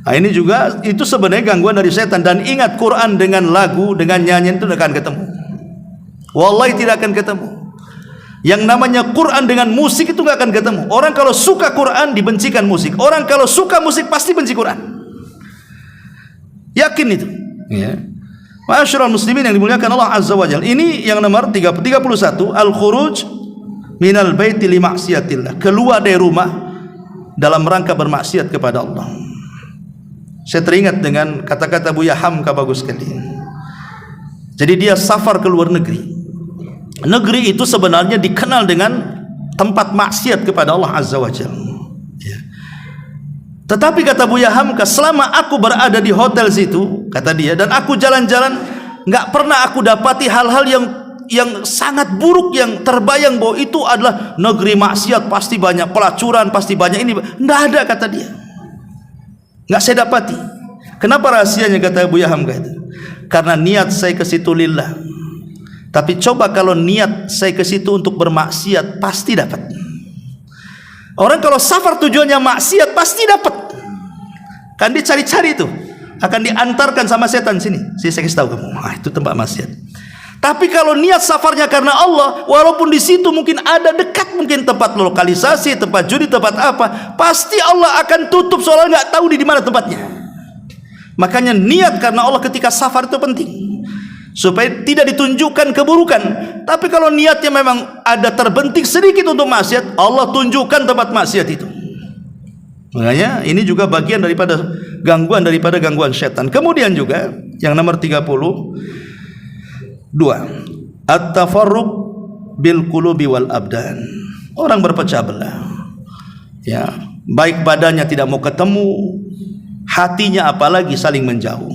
Speaker 2: Nah, ini juga itu sebenarnya gangguan dari setan. Dan ingat, Quran dengan lagu, dengan nyanyian itu tidak akan ketemu. Wallahi tidak akan ketemu. Yang namanya Quran dengan musik itu tidak akan ketemu. Orang kalau suka Quran dibencikan musik. Orang kalau suka musik pasti benci Quran. Yakin itu. Ya. Ma'asyiral muslimin yang dimuliakan Allah Azza wa Jalla. Ini yang nomor 31, al-khuruj minal baiti li maksiatillah. Keluar dari rumah dalam rangka bermaksiat kepada Allah. Saya teringat dengan kata-kata Buya Hamka bagus sekali. Jadi dia safar ke luar negeri. Negeri itu sebenarnya dikenal dengan tempat maksiat kepada Allah Azza wa Jalla. Ya. Tetapi kata Buya Hamka, selama aku berada di hotel situ, kata dia, dan aku jalan-jalan, nggak pernah aku dapati hal-hal yang sangat buruk, yang terbayang bahwa itu adalah negeri maksiat, pasti banyak pelacuran, pasti banyak ini. Nggak ada, kata dia. Nggak saya dapati. Kenapa rahasianya, kata Buya Hamka itu? Karena niat saya ke situ lillah. Tapi coba kalau niat saya ke situ untuk bermaksiat, pasti dapat. Orang kalau safar tujuannya maksiat pasti dapat. Kan dia cari-cari itu, akan diantarkan sama setan sini. Saya kasih tahu kamu, itu tempat maksiat. Tapi kalau niat safarnya karena Allah, walaupun di situ mungkin ada dekat, mungkin tempat lokalisasi, tempat judi, tempat apa, pasti Allah akan tutup soalnya nggak tahu di mana tempatnya. Makanya niat karena Allah ketika safar itu penting, supaya tidak ditunjukkan keburukan. Tapi kalau niatnya memang ada terbentik sedikit untuk maksiat, Allah tunjukkan tempat maksiat itu. Makanya ini juga bagian daripada gangguan setan. Kemudian juga yang nomor 32, at-tafarruq bil qulubi wal abdan. Orang berpecah belah. Ya, baik badannya tidak mau ketemu, hatinya apalagi saling menjauh.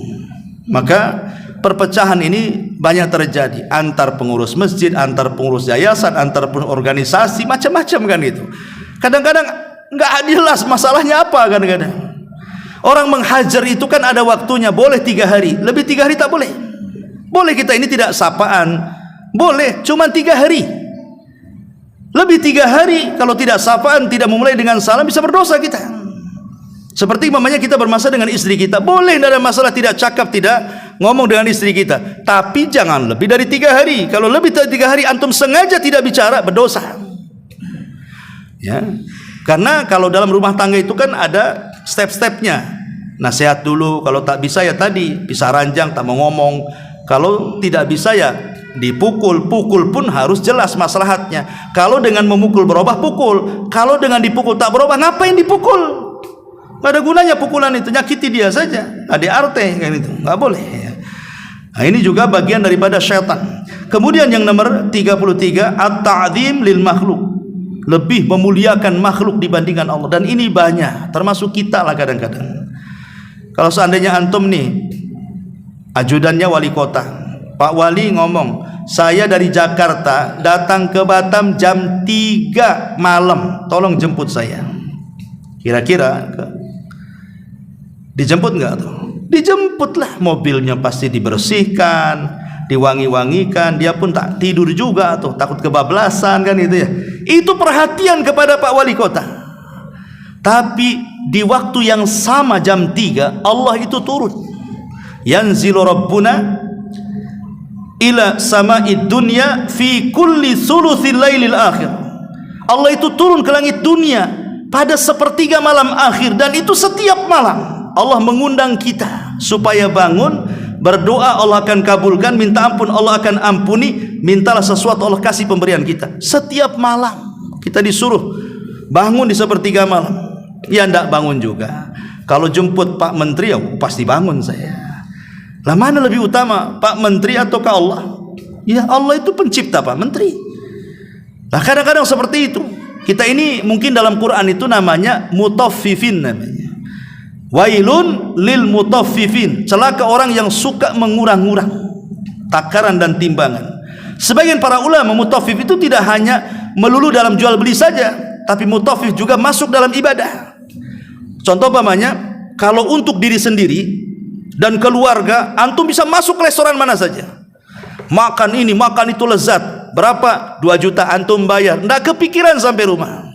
Speaker 2: Maka perpecahan ini banyak terjadi antar pengurus masjid, antar pengurus yayasan, antar organisasi, macam-macam kan itu. Kadang-kadang nggak jelas masalahnya apa. Kadang-kadang orang menghajar itu kan ada waktunya, boleh 3 hari, lebih 3 hari tak boleh. Boleh kita ini tidak sapaan, boleh, cuma 3 hari. Lebih 3 hari kalau tidak sapaan, tidak memulai dengan salam, bisa berdosa kita. Seperti mamanya kita bermasalah dengan istri kita, boleh, tidak ada masalah, tidak cakap, tidak ngomong dengan istri kita, tapi jangan lebih dari 3 hari. Kalau lebih dari 3 hari antum sengaja tidak bicara, berdosa. Ya, karena kalau dalam rumah tangga itu kan ada step-stepnya. Nasihat dulu, kalau tak bisa ya tadi pisah ranjang, tak mau ngomong. Kalau tidak bisa ya dipukul. Pukul pun harus jelas maslahatnya. Kalau dengan memukul berubah, pukul. Kalau dengan dipukul tak berubah, ngapain dipukul? Nggak ada gunanya pukulan itu, nyakiti dia saja. Ada arti kan itu, nggak boleh. Nah, ini juga bagian daripada syaitan. Kemudian yang nomor 33, at-ta'zim lil makhluk, lebih memuliakan makhluk dibandingkan Allah. Dan ini banyak, termasuk kita lah kadang-kadang. Kalau seandainya antum nih ajudannya wali kota, Pak Wali ngomong, saya dari Jakarta datang ke Batam jam 3 malam, tolong jemput saya. Kira-kira dijemput nggak tuh? Dijemputlah, mobilnya pasti dibersihkan, diwangi-wangikan, dia pun tak tidur juga tuh, takut kebablasan kan itu ya. Itu perhatian kepada Pak Wali Kota. Tapi di waktu yang sama jam 3 Allah itu turun. Yanzilu Rabbuna ila sama'id dunya fi kulli thuluthil lailil akhir. Allah itu turun ke langit dunia pada sepertiga malam akhir, dan itu setiap malam Allah mengundang kita supaya bangun, berdoa Allah akan kabulkan, minta ampun Allah akan ampuni, mintalah sesuatu Allah kasih pemberian kita. Setiap malam kita disuruh bangun di sepertiga malam. Ya ndak bangun juga. Kalau jemput Pak Menteri ya pasti bangun saya. Lah mana lebih utama, Pak Menteri atau ke Allah? Ya Allah itu pencipta Pak Menteri. Lah kadang-kadang seperti itu. Kita ini mungkin dalam Quran itu namanya mutaffifin namanya. Wailun lil mutaffifin, celaka orang yang suka mengurang-urang takaran dan timbangan. Sebagian para ulama mutaffif itu tidak hanya melulu dalam jual beli saja, tapi mutaffif juga masuk dalam ibadah. Contoh umpamanya, kalau untuk diri sendiri dan keluarga, antum bisa masuk ke restoran mana saja, makan ini makan itu lezat, berapa? 2 juta antum bayar, nggak kepikiran sampai rumah.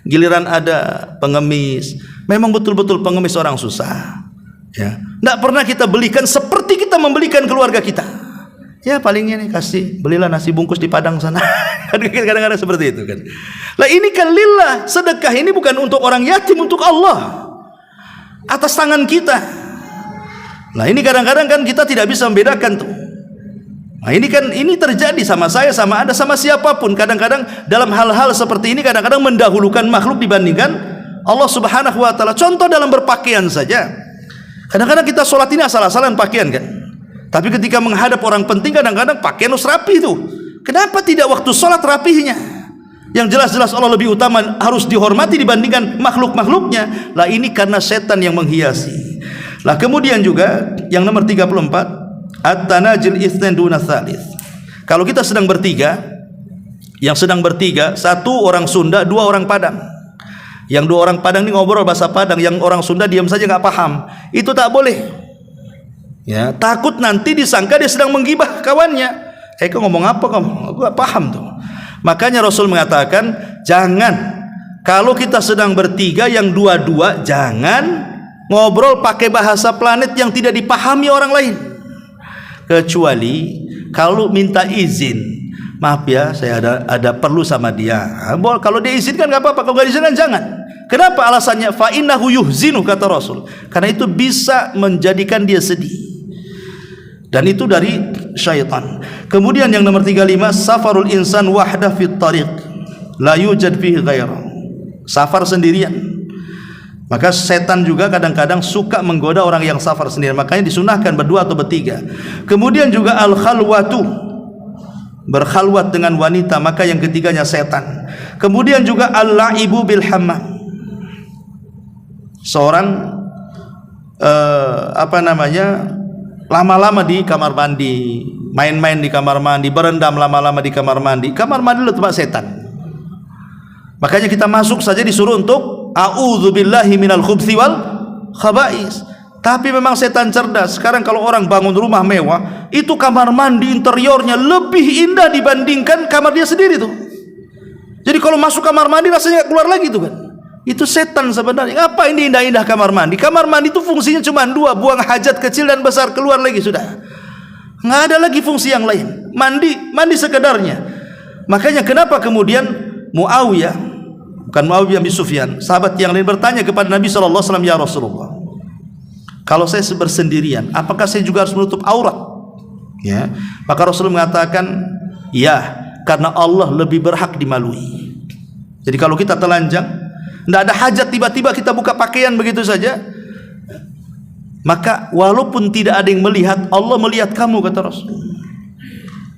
Speaker 2: Giliran ada pengemis, memang betul-betul pengemis orang susah ya, nggak pernah kita belikan seperti kita membelikan keluarga kita. Ya palingnya nih kasih, belilah nasi bungkus di Padang sana. Kadang-kadang seperti itu kan. Lah ini kan lillah, sedekah ini bukan untuk orang yatim, untuk Allah, atas tangan kita. Nah ini kadang-kadang kan kita tidak bisa membedakan tuh. Nah ini terjadi sama saya, sama Anda, sama siapapun. Kadang-kadang dalam hal-hal seperti ini kadang-kadang mendahulukan makhluk dibandingkan Allah Subhanahu wa taala. Contoh dalam berpakaian saja. Kadang-kadang kita sholat ini asal-asalan pakaian kan. Tapi ketika menghadap orang penting kadang-kadang pakaian harus rapi itu. Kenapa tidak waktu sholat rapihnya? Yang jelas-jelas Allah lebih utama, harus dihormati dibandingkan makhluk-makhluknya. Lah ini karena setan yang menghiasi. Lah kemudian juga yang nomor 34, at-tanajil itsnain duna tsalits. Kalau kita sedang bertiga, yang sedang bertiga, satu orang Sunda, dua orang Padang. Yang dua orang Padang ini ngobrol bahasa Padang, yang orang Sunda diam saja nggak paham. Itu tak boleh. Ya, takut nanti disangka dia sedang menggibah kawannya. Kau ngomong apa kamu? Aku nggak paham tuh. Makanya Rasul mengatakan, jangan kalau kita sedang bertiga, yang dua-dua jangan ngobrol pakai bahasa planet yang tidak dipahami orang lain. Kecuali kalau minta izin, maaf ya, saya ada perlu sama dia. Kalau dia izinkan nggak apa-apa, kalau nggak diizinkan jangan. Kenapa alasannya? Fa innahu yuhzinu, kata Rasul. Karena itu bisa menjadikan dia sedih. Dan itu dari syaitan. Kemudian yang nomor 35, safarul insan wahdah fit tariq la yujad fihi ghairah. Safar sendirian. Maka setan juga kadang-kadang suka menggoda orang yang safar sendiri. Makanya disunahkan berdua atau bertiga. Kemudian juga al-khalwatu, berkhalwat dengan wanita, maka yang ketiganya setan. Kemudian juga al-la'ibu bil hammam. Seorang lama-lama di kamar mandi, main-main di kamar mandi, berendam lama-lama di kamar mandi. Kamar mandi itu tempat setan. Makanya kita masuk saja disuruh untuk a'udzubillahi minal khubthi wal khaba'is. Tapi memang setan cerdas. Sekarang kalau orang bangun rumah mewah, itu kamar mandi interiornya lebih indah dibandingkan kamar dia sendiri tuh. Jadi kalau masuk kamar mandi rasanya keluar lagi tuh kan. Itu setan sebenarnya. Apa ini indah-indah kamar mandi? Kamar mandi itu fungsinya cuma dua, buang hajat kecil dan besar, keluar lagi sudah. Nggak ada lagi fungsi yang lain. Mandi sekedarnya. Makanya kenapa kemudian Muawiyah, bukan Muawiyah bin Sufyan, sahabat yang lain bertanya kepada Nabi SAW, ya Rasulullah, kalau saya bersendirian, apakah saya juga harus menutup aurat? Ya, maka Rasul mengatakan, ya, karena Allah lebih berhak dimalui. Jadi kalau kita telanjang, tidak ada hajat tiba-tiba kita buka pakaian begitu saja, maka walaupun tidak ada yang melihat, Allah melihat kamu, kata Rasul.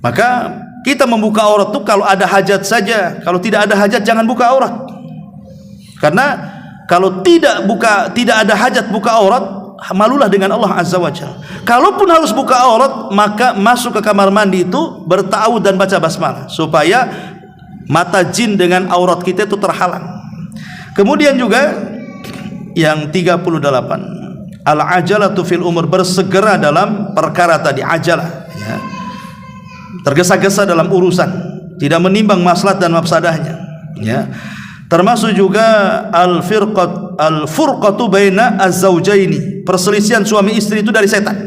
Speaker 2: Maka kita membuka aurat itu kalau ada hajat saja. Kalau tidak ada hajat jangan buka aurat. Karena kalau tidak ada hajat buka aurat, malulah dengan Allah Azza wa Jalla. Kalaupun harus buka aurat, maka masuk ke kamar mandi itu berta'awudz dan baca basmalah supaya mata jin dengan aurat kita itu terhalang. Kemudian juga yang 38, al-ajalatu fil umur, bersegera dalam perkara tadi, ajalah, ya. Tergesa-gesa dalam urusan, tidak menimbang maslahat dan mafsadahnya, ya. Termasuk juga al-furqatu baina az-zawjaini, perselisihan suami istri itu dari setan.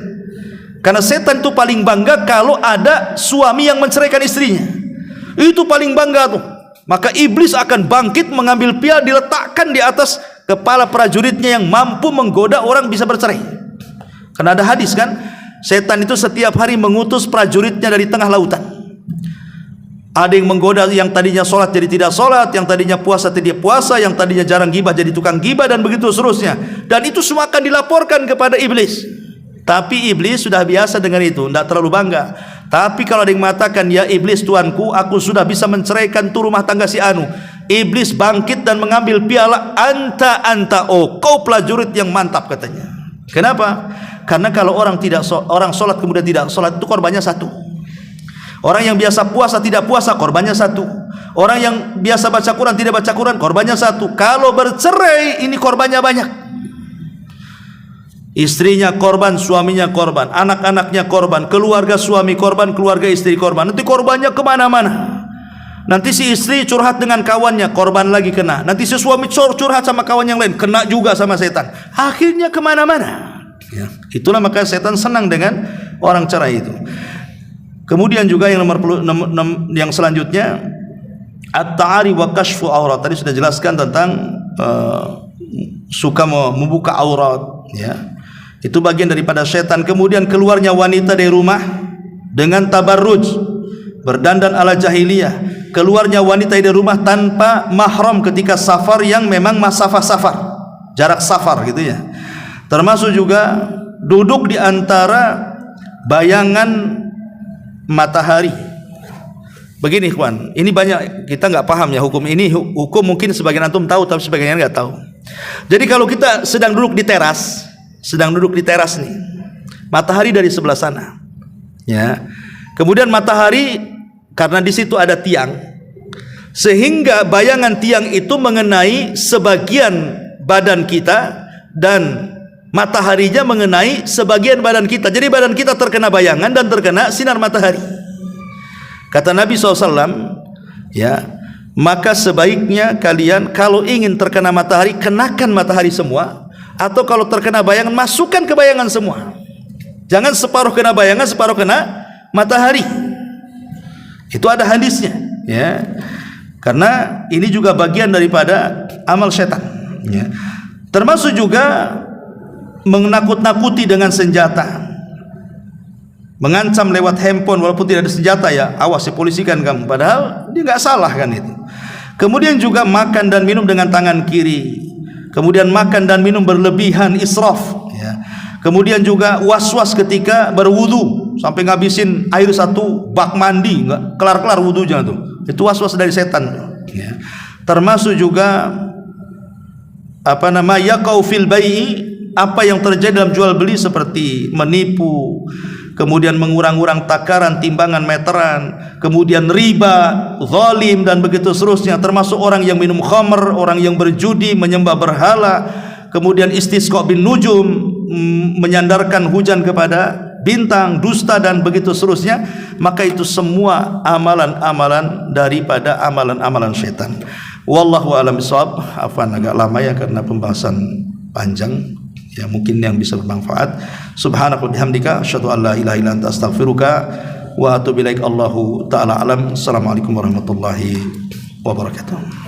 Speaker 2: Karena setan itu paling bangga kalau ada suami yang menceraikan istrinya. Itu paling bangga tuh. Maka iblis akan bangkit mengambil piala diletakkan di atas kepala prajuritnya yang mampu menggoda orang bisa bercerai. Karena ada hadis kan, setan itu setiap hari mengutus prajuritnya dari tengah lautan. Ada yang menggoda yang tadinya sholat jadi tidak sholat, yang tadinya puasa tidak puasa, yang tadinya jarang gibah jadi tukang gibah, dan begitu seterusnya. Dan itu semua akan dilaporkan kepada iblis. Tapi iblis sudah biasa dengan itu, tidak terlalu bangga. Tapi kalau ada yang mengatakan, ya iblis tuanku, aku sudah bisa menceraikan tu rumah tangga si Anu, iblis bangkit dan mengambil piala, anta, oh kau prajurit yang mantap, katanya. Kenapa? Karena kalau orang sholat kemudian tidak sholat, itu korbannya satu. Orang yang biasa puasa tidak puasa, korbannya satu. Orang yang biasa baca Quran tidak baca Quran, korbannya satu. Kalau bercerai, ini korbannya banyak. Istrinya korban, suaminya korban, anak-anaknya korban, keluarga suami korban, keluarga istri korban. Nanti korbannya kemana-mana. Nanti si istri curhat dengan kawannya, korban lagi kena. Nanti si suami curhat sama kawan yang lain, kena juga sama setan. Akhirnya kemana-mana. Ya, itulah maka setan senang dengan orang cerai itu. Kemudian juga yang yang selanjutnya, at-ta'ari wa kashfu aurat. Tadi sudah jelaskan tentang suka membuka aurat, ya. Itu bagian daripada setan. Kemudian keluarnya wanita dari rumah dengan tabarruj, berdandan ala jahiliyah. Keluarnya wanita dari rumah tanpa mahram ketika safar yang memang masafah safar, jarak safar gitu ya. Termasuk juga duduk di antara bayangan matahari. Begini ikhwan, ini banyak kita nggak paham ya hukum ini. Hukum mungkin sebagian antum tahu tapi sebagian nggak tahu. Jadi kalau kita sedang duduk di teras nih, matahari dari sebelah sana, ya. Kemudian matahari karena di situ ada tiang, sehingga bayangan tiang itu mengenai sebagian badan kita dan mataharinya mengenai sebagian badan kita. Jadi badan kita terkena bayangan dan terkena sinar matahari. Kata Nabi SAW, ya, maka sebaiknya kalian kalau ingin terkena matahari, kenakan matahari semua. Atau kalau terkena bayangan, masukkan ke bayangan semua. Jangan separuh kena bayangan, separuh kena matahari. Itu ada hadisnya, ya. Karena ini juga bagian daripada amal setan, ya. Termasuk juga menakut-nakuti dengan senjata, mengancam lewat handphone walaupun tidak ada senjata, ya awas ya polisikan kamu, padahal dia nggak salah kan itu. Kemudian juga makan dan minum dengan tangan kiri, kemudian makan dan minum berlebihan, israf, ya. Kemudian juga was-was ketika berwudu sampai ngabisin air satu bak mandi, nggak kelar-kelar wudunya tuh, itu was-was dari setan, ya. Termasuk juga yaqau fil bai'i, apa yang terjadi dalam jual beli seperti menipu, kemudian mengurang-urang takaran, timbangan, meteran, kemudian riba, zalim dan begitu seterusnya. Termasuk orang yang minum khamr, orang yang berjudi, menyembah berhala, kemudian istisqa bin nujum, menyandarkan hujan kepada bintang, dusta dan begitu seterusnya. Maka itu semua amalan-amalan daripada amalan-amalan syaitan. Wallahu a'lam bishawab. Afwan agak lama ya karena pembahasan panjang. Ya mungkin yang bisa bermanfaat. Subhanaka bihamdika asyhadu an la ilaha illa anta astaghfiruka wa atubu ilaik. Allahu taala alam. Assalamualaikum warahmatullahi wabarakatuh.